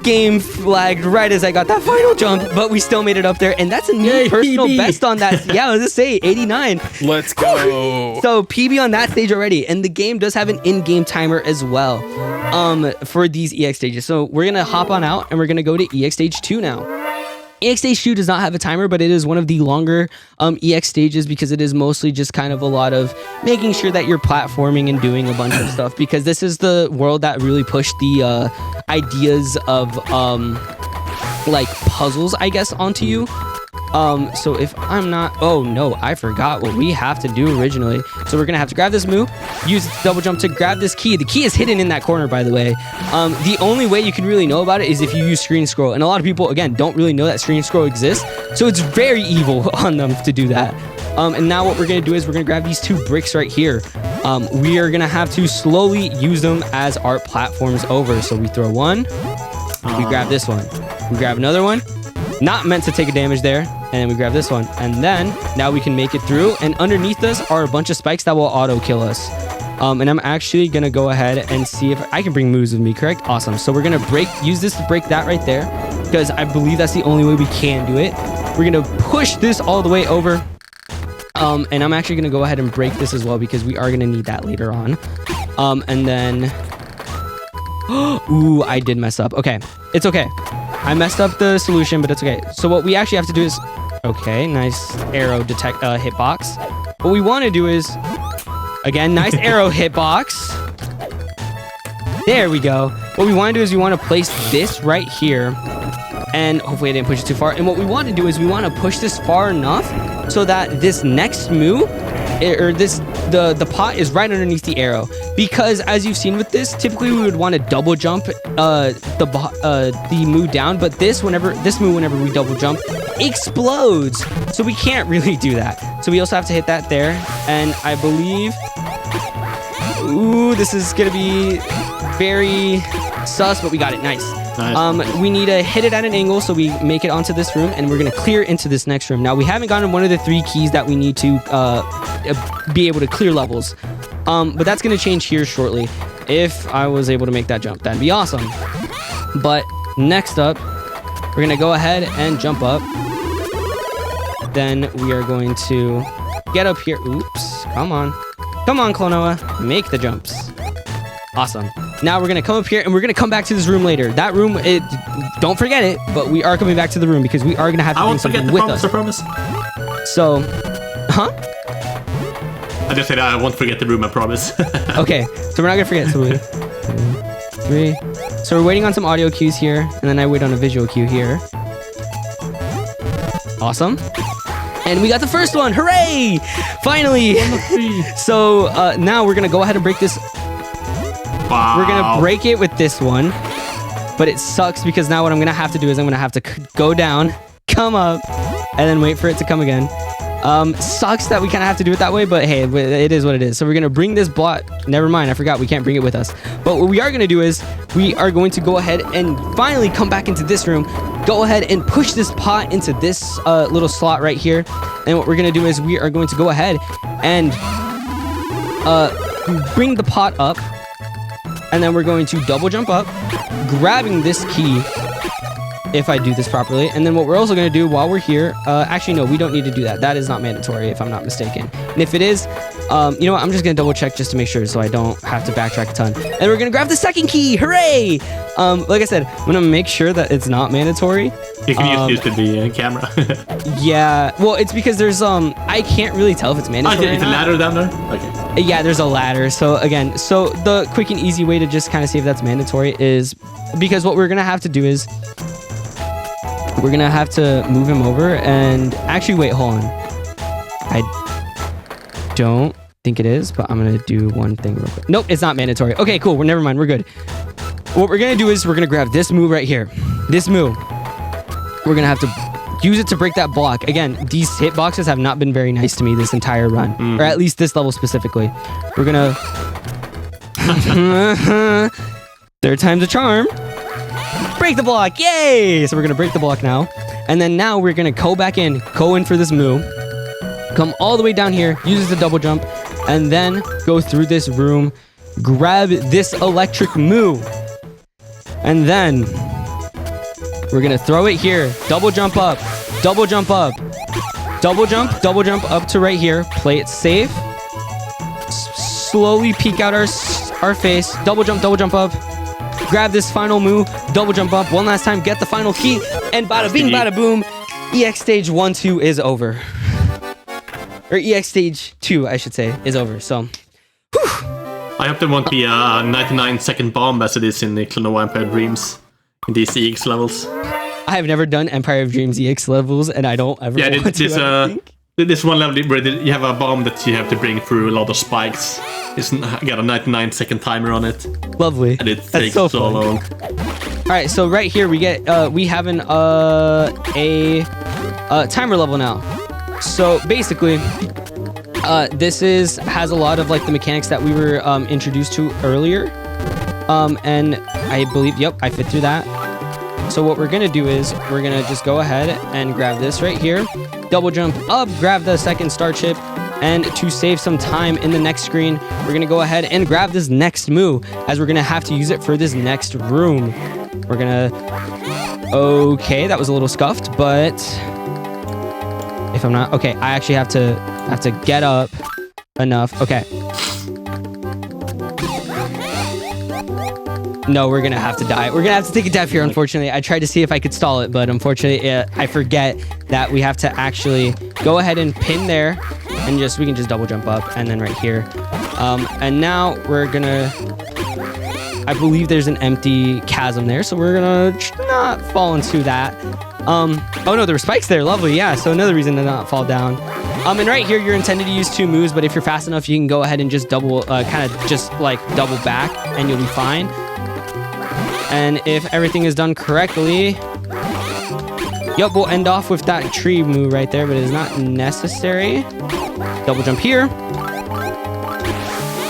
game flagged right as I got that final jump, but we still made it up there, and that's a new personal best on that. Yeah, I was gonna say 89. Let's go. So PB on that stage already, and the game does have an in-game timer as well for these EX stages. So we're gonna hop on out and we're gonna go to EX stage 2 now. EX stage 2 does not have a timer, but it is one of the longer EX stages because it is mostly just kind of a lot of making sure that you're platforming and doing a bunch of stuff, because this is the world that really pushed the ideas of like puzzles, I guess, onto you. So if I'm not, oh no, I forgot what we have to do originally. So we're gonna have to grab this move, use the double jump to grab this key. The key is hidden in that corner, by the way. The only way you can really know about it is if you use screen scroll. And a lot of people, again, don't really know that screen scroll exists. So it's very evil on them to do that. And now what we're gonna do is we're gonna grab these 2 bricks right here. We are gonna have to slowly use them as our platforms over. So we throw one, we grab this one, we grab another one. Not meant to take a damage there. And then we grab this one. And then now we can make it through. And underneath us are a bunch of spikes that will auto kill us. And I'm actually going to go ahead and see if I can bring moves with me, correct? Awesome. So we're going to use this to break that right there, because I believe that's the only way we can do it. We're going to push this all the way over. And I'm actually going to go ahead and break this as well, because we are going to need that later on. And then Ooh, I did mess up. Okay, it's okay. I messed up the solution, but it's okay. So what we actually have to do is, okay, nice arrow detect hitbox. What we want to do is, again, nice arrow hitbox. There we go. What we want to do is we want to place this right here. And hopefully I didn't push it too far. And what we want to do is we want to push this far enough so that this next move, the pot is right underneath the arrow. Because as you've seen with this, typically we would want to double jump the move down. But this move, whenever we double jump, explodes. So we can't really do that. So we also have to hit that there. And I believe, ooh, this is gonna be very sus, but we got it. Nice. We need to hit it at an angle so we make it onto this room, and we're gonna clear into this next room. Now we haven't gotten one of the 3 keys that we need to be able to clear levels, but that's gonna change here shortly. If I was able to make that jump, that'd be awesome. But next up, we're gonna go ahead and jump up. Then we are going to get up here. Oops, come on, Klonoa, make the jumps. Awesome. Now we're gonna come up here and we're gonna come back to this room later. That room, don't forget it, but we are coming back to the room because we are gonna have to bring something with us. I promise. So, huh? I just said I won't forget the room, I promise. Okay, so we're not gonna forget. So 2, 3. So we're waiting on some audio cues here, and then I wait on a visual cue here. Awesome. And we got the first one. Hooray! Finally. So now we're gonna go ahead and break this. Wow. We're gonna break it with this one, but it sucks because now what I'm gonna have to do is I'm gonna have to go down, come up, and then wait for it to come again. Sucks that we kind of have to do it that way, but hey, it is what it is. So we're gonna bring this block. Never mind, I forgot we can't bring it with us. But what we are gonna do is we are going to go ahead and finally come back into this room. Go ahead and push this pot into this little slot right here. And what we're gonna do is we are going to go ahead and bring the pot up. And then we're going to double jump up, grabbing this key, if I do this properly. And then what we're also going to do while we're here, actually, no, we don't need to do that. That is not mandatory, if I'm not mistaken. And if it is, you know what? I'm just going to double check just to make sure so I don't have to backtrack a ton. And we're going to grab the second key. Hooray! Like I said, I'm going to make sure that it's not mandatory. You can use the camera. Yeah, well, it's because there's, I can't really tell if it's mandatory It's a ladder down there? Okay. Yeah, there's a ladder. So again, the quick and easy way to just kind of see if that's mandatory is because what we're going to have to do is we're going to have to move him over and actually, wait, hold on. I don't think it is, but I'm going to do one thing real quick. Nope, it's not mandatory. Okay, cool. Never mind. We're good. What we're going to do is we're going to grab this move right here. This move. We're going to have to use it to break that block. Again, these hitboxes have not been very nice to me this entire run. Or at least this level specifically. We're gonna... Third time's a charm. Break the block, yay! So we're gonna break the block now. And then now we're gonna go in for this move. Come all the way down here, use the double jump, and then go through this room, grab this electric move. And then... we're gonna throw it here. Double jump up. Double jump up. Double jump up to right here. Play it safe. Slowly peek out our face. Double jump up. Grab this final move. Double jump up. One last time. Get the final key. And bada bing, bada boom. EX stage 1, 2 is over. Or EX stage 2, I should say, is over. So, whew. I hope there won't be a 99-second bomb as it is in the Klonoa Empire Dreams. In these EX levels. I have never done Empire of Dreams EX levels, and I don't ever want to. This one level where you have a bomb that you have to bring through a lot of spikes. It's got a 99-second timer on it. Lovely. And it takes so long. All right, so right here we get we have a timer level now. So basically, this has a lot of like the mechanics that we were introduced to earlier. And I believe, yep, I fit through that. So what we're gonna do is we're gonna just go ahead and grab this right here, double jump up, grab the second star chip, and to save some time in the next screen, we're gonna go ahead and grab this next move, as we're gonna have to use it for this next room. We're gonna, okay, that was a little scuffed, but if I'm not, okay, I actually have to get up enough, okay. No, we're gonna have to die. We're gonna have to take a death here, unfortunately. I tried to see if I could stall it, but unfortunately, I forget that we have to actually go ahead and pin there, and we can just double jump up, and then right here. And now we're gonna, I believe there's an empty chasm there, so we're gonna not fall into that. Oh no, there were spikes there. Lovely, yeah. So another reason to not fall down. And right here, you're intended to use 2 moves, but if you're fast enough, you can go ahead and just double, kind of just like double back, and you'll be fine. And if everything is done correctly, yep, we'll end off with that tree move right there, but it is not necessary. Double jump here.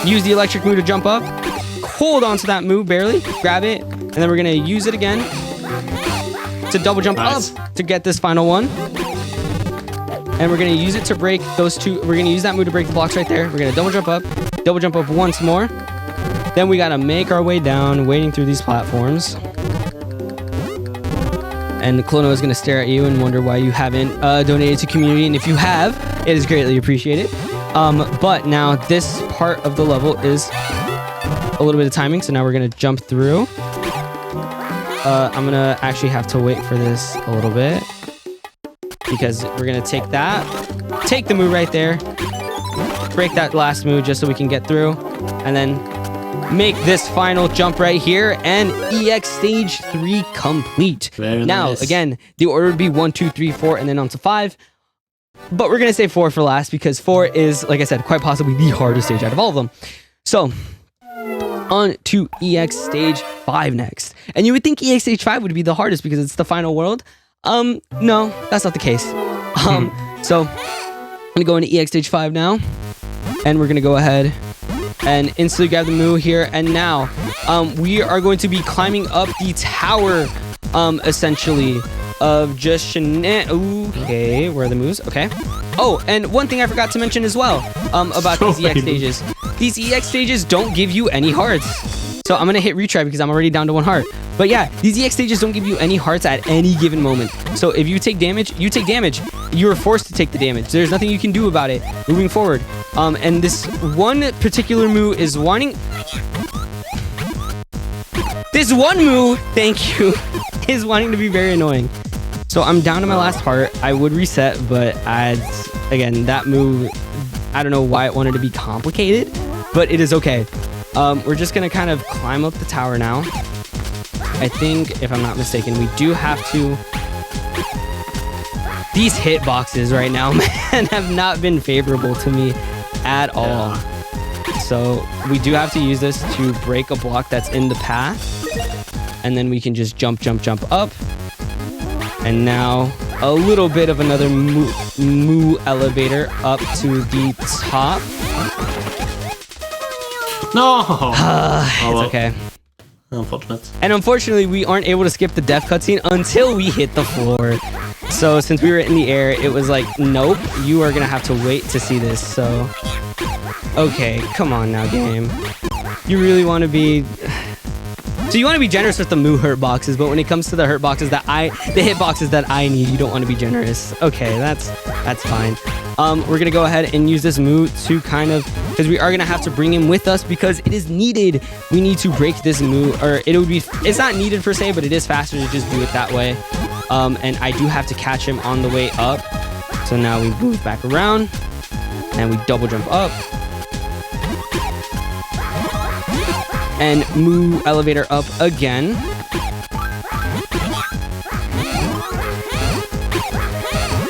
Use the electric move to jump up. Hold on to that move barely. Grab it, and then we're gonna use it again to double jump up to get this final one. And we're gonna use it to break those 2. We're gonna use that move to break the blocks right there. We're gonna double jump up once more. Then we gotta make our way down, wading through these platforms. And Klonoa is gonna stare at you and wonder why you haven't donated to community. And if you have, it is greatly appreciated. But now this part of the level is a little bit of timing. So now we're gonna jump through. I'm gonna actually have to wait for this a little bit, because we're gonna take the move right there, break that last move just so we can get through, and then make this final jump right here, and EX stage 3 complete. Very now, nice. again, the order would be 1, 2, 3, 4, and then on to 5. But we're gonna say 4 for last, because 4 is, like I said, quite possibly the hardest stage out of all of them. So, on to EX stage 5 next. And you would think EX stage 5 would be the hardest because it's the final world. No, that's not the case. So I'm gonna go into EX stage 5 now, and we're gonna go ahead and instantly grab the move here. And now, we are going to be climbing up the tower, essentially, of just okay, where are the moves? Okay. Oh, and one thing I forgot to mention as well, about these EX stages. These EX stages don't give you any hearts. So I'm gonna hit retry because I'm already down to 1 heart. But yeah, these EX stages don't give you any hearts at any given moment. So if you take damage, you take damage. You're forced to take the damage. There's nothing you can do about it moving forward. And this one particular move is wanting... This one move, thank you, is wanting to be very annoying. So I'm down to my last heart. I would reset, but again, that move, I don't know why it wanted to be complicated, but it is okay. We're just gonna kind of climb up the tower now. I think, if I'm not mistaken, we do have to... These hitboxes right now, man, have not been favorable to me at all. So we do have to use this to break a block that's in the path. And then we can just jump up. And now a little bit of another moo elevator up to the top. No! It's okay. Unfortunate. And unfortunately, we aren't able to skip the death cutscene until we hit the floor. So since we were in the air, it was like, nope, you are gonna have to wait to see this. So, okay, come on now, game. You really want to be... So you want to be generous with the moo hurt boxes, but when it comes to the hit boxes that I need, you don't want to be generous. Okay, that's fine. We're gonna go ahead and use this move to kind of, because we are gonna have to bring him with us because it is needed. We need to break this move, or it's not needed per se, but it is faster to just do it that way. And I do have to catch him on the way up. So now we move back around and we double jump up. And move elevator up again.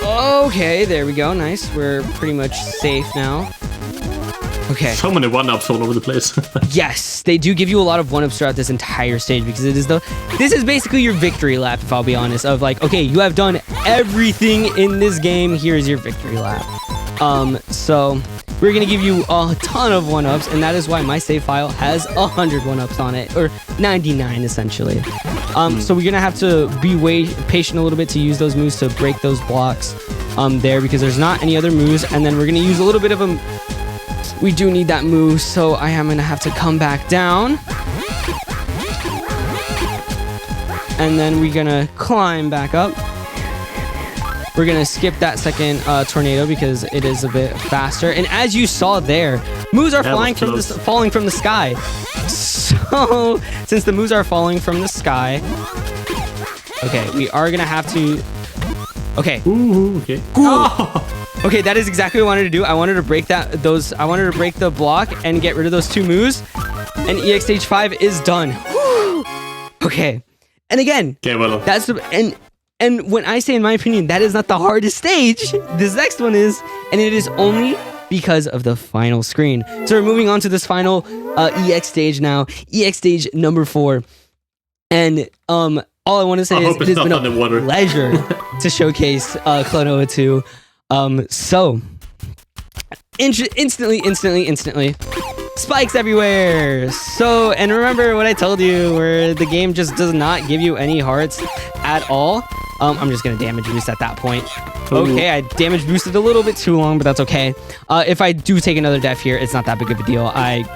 Okay, there we go. Nice. We're pretty much safe now. Okay. So many 1-ups all over the place. Yes, they do give you a lot of 1-ups throughout this entire stage because this is basically your victory lap, if I'll be honest, of like, okay, you have done everything in this game. Here's your victory lap. So we're gonna give you a ton of 1-ups, and that is why my save file has 100 1-ups on it, or 99 essentially. So we're gonna have to be patient a little bit to use those moves to break those blocks there, because there's not any other moves. And then we're gonna use a little bit of a... We do need that move, so I am gonna have to come back down. And then we're gonna climb back up. We're gonna skip that second tornado because it is a bit faster. And as you saw there, moves are falling from the sky. So, since the moves are falling from the sky, okay, we are gonna have to. Okay. Ooh, okay. Okay, that is exactly what I wanted to do. I wanted to break I wanted to break the block and get rid of those 2 moves. And EX stage 5 is done. Okay. And again, Okay, well. that's and when I say in my opinion, that is not the hardest stage. This next one is, and it is only because of the final screen. So we're moving on to this final EX stage now. EX stage number 4. And all I want to say is it has been a pleasure to showcase Klonoa 2. So instantly spikes everywhere. So, and remember what I told you, where the game just does not give you any hearts at all. I'm just gonna damage boost at that point. Okay, I damage boosted a little bit too long, but that's okay. If I do take another death here, it's not that big of a deal. And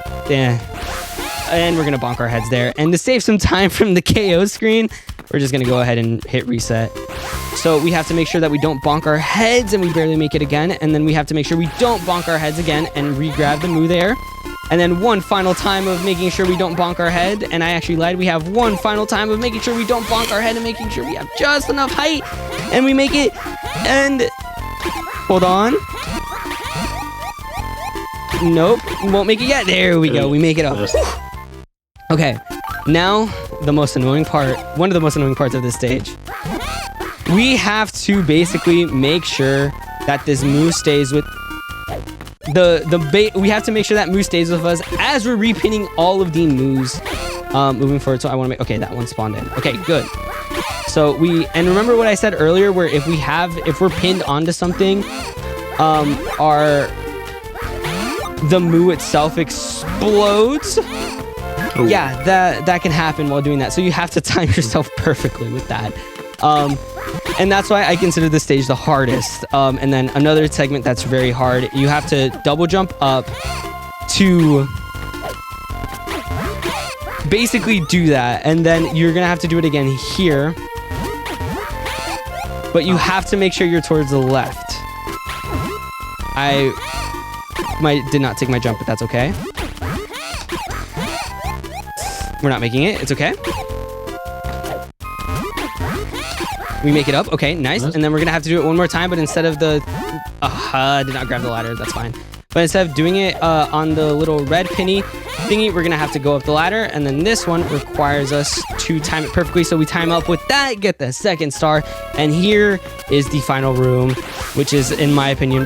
we're gonna bonk our heads there. And to save some time from the KO screen, we're just gonna go ahead and hit reset. So we have to make sure that we don't bonk our heads, and we barely make it again. And then we have to make sure we don't bonk our heads again and re-grab the Moo there. And then one final time of making sure we don't bonk our head. And I actually lied. We have one final time of making sure we don't bonk our head and making sure we have just enough height. And we make it. And hold on. Nope. We won't make it yet. There we go. We make it up. Okay. Now, the most annoying part. One of the most annoying parts of this stage. We have to basically make sure that this Moo stays with we have to make sure that Moo stays with us as we're repinning all of the Moos moving forward. So I want to make, okay, that one spawned in. Okay, good. So and remember what I said earlier, where if we're pinned onto something, the Moo itself explodes. Ooh. Yeah, that can happen while doing that. So you have to time yourself perfectly with that. And that's why I consider this stage the hardest. And then another segment that's very hard, you have to double jump up to basically do that. And then you're going to have to do it again here. But you have to make sure you're towards the left. I did not take my jump, but that's okay. We're not making it. It's okay. We make it up. Okay, nice. And then we're going to have to do it one more time, but instead of the... I did not grab the ladder. That's fine. But instead of doing it on the little red pinny thingy, we're going to have to go up the ladder. And then this one requires us to time it perfectly. So we time up with that, get the second star. And here is the final room, which is, in my opinion,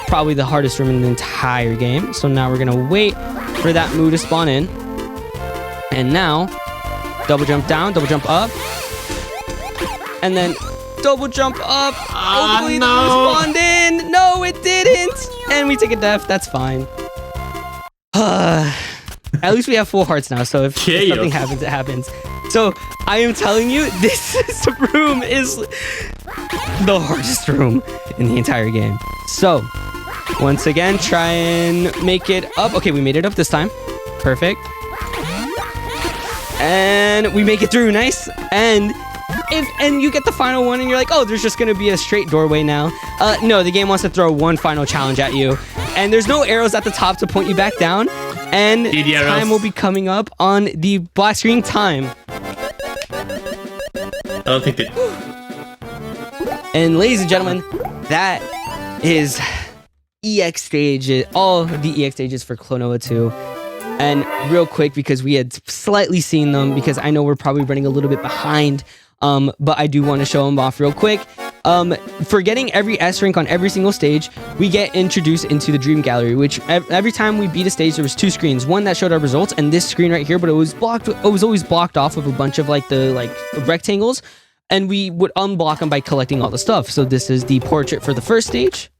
probably the hardest room in the entire game. So now we're going to wait for that Moo to spawn in. And now, double jump down, double jump up. And then double jump up. Hopefully the Moo spawned in. No, it didn't. And we take a death. That's fine. At least we have full hearts now. So if something happens, it happens. So I am telling you, this room is the hardest room in the entire game. So once again, try and make it up. Okay, we made it up this time. Perfect. And we make it through. Nice. And you get the final one and you're like, oh, there's just going to be a straight doorway now. No, the game wants to throw one final challenge at you. And there's no arrows at the top to point you back down. And time will be coming up on the black screen time. I don't think that... And ladies and gentlemen, that is EX stages, all the EX stages for Klonoa 2. And real quick, because we had slightly seen them, because I know we're probably running a little bit behind, but I do want to show them off real quick. For getting every S rank on every single stage, we get introduced into the Dream Gallery, which every time we beat a stage, there was 2 screens. One that showed our results, and this screen right here, but it was always blocked off with a bunch of the rectangles, and we would unblock them by collecting all the stuff. So this is the portrait for the first stage,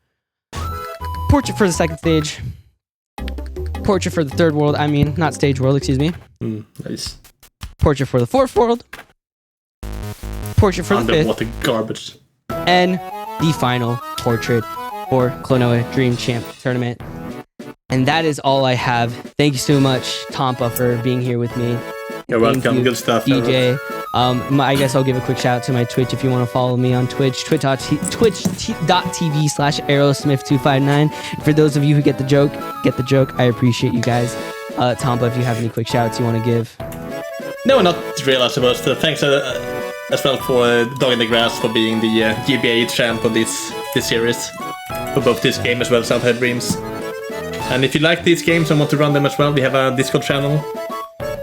portrait for the second stage, portrait for the third world. I mean, not stage world, excuse me. Nice. Portrait for the fourth world. Portrait for the fifth. Underwater garbage. And the final portrait for Klonoa Dream Champ Tournament. And that is all I have. Thank you so much, Tampa, for being here with me. You're welcome. Good stuff, DJ. I guess I'll give a quick shout out to my Twitch if you want to follow me on Twitch. Twitch.tv/Aerosmith259. For those of you who get the joke, I appreciate you guys. Tampa, if you have any quick shouts you want to give. No, not really, I suppose. Thanks as well for Dog in the Grass for being the GBA champ of this series. For both this game as well as Outside Dreams. And if you like these games and want to run them as well, we have a Discord channel.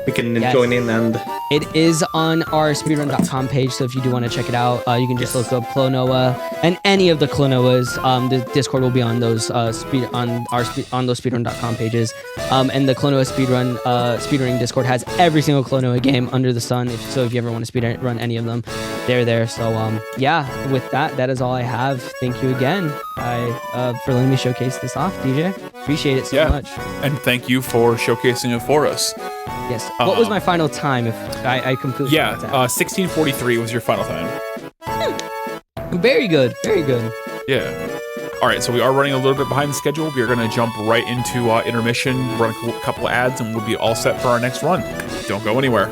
We can join in and... It is on our speedrun.com page, so if you do want to check it out, you can just look up Klonoa and any of the Klonoas. The Discord will be on those those speedrun.com pages. And the Klonoa speedrunning Discord has every single Klonoa game under the sun. So if you ever want to speedrun any of them, they're there. So yeah, with that is all I have. Thank you again for letting me showcase this off, DJ. Appreciate it so much. And thank you for showcasing it for us. Yes. What was my final time? If I completely 16:43 was your final time. Very good. Very good. Yeah. All right, so we are running a little bit behind the schedule. We are going to jump right into intermission, run a couple of ads, and we'll be all set for our next run. Don't go anywhere.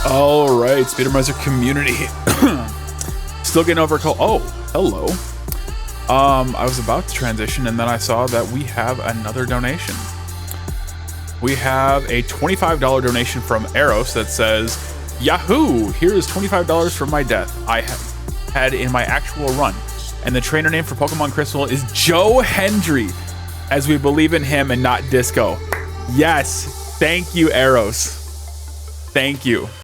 All right, Speedromizer community. Still getting over cold. Oh, hello. I was about to transition and then I saw that we have another donation. We have a $25 donation from Eros that says, Yahoo! Here is $25 for my death I had in my actual run. And the trainer name for Pokemon Crystal is Joe Hendry, as we believe in him and not Disco. Yes, thank you, Eros. Thank you.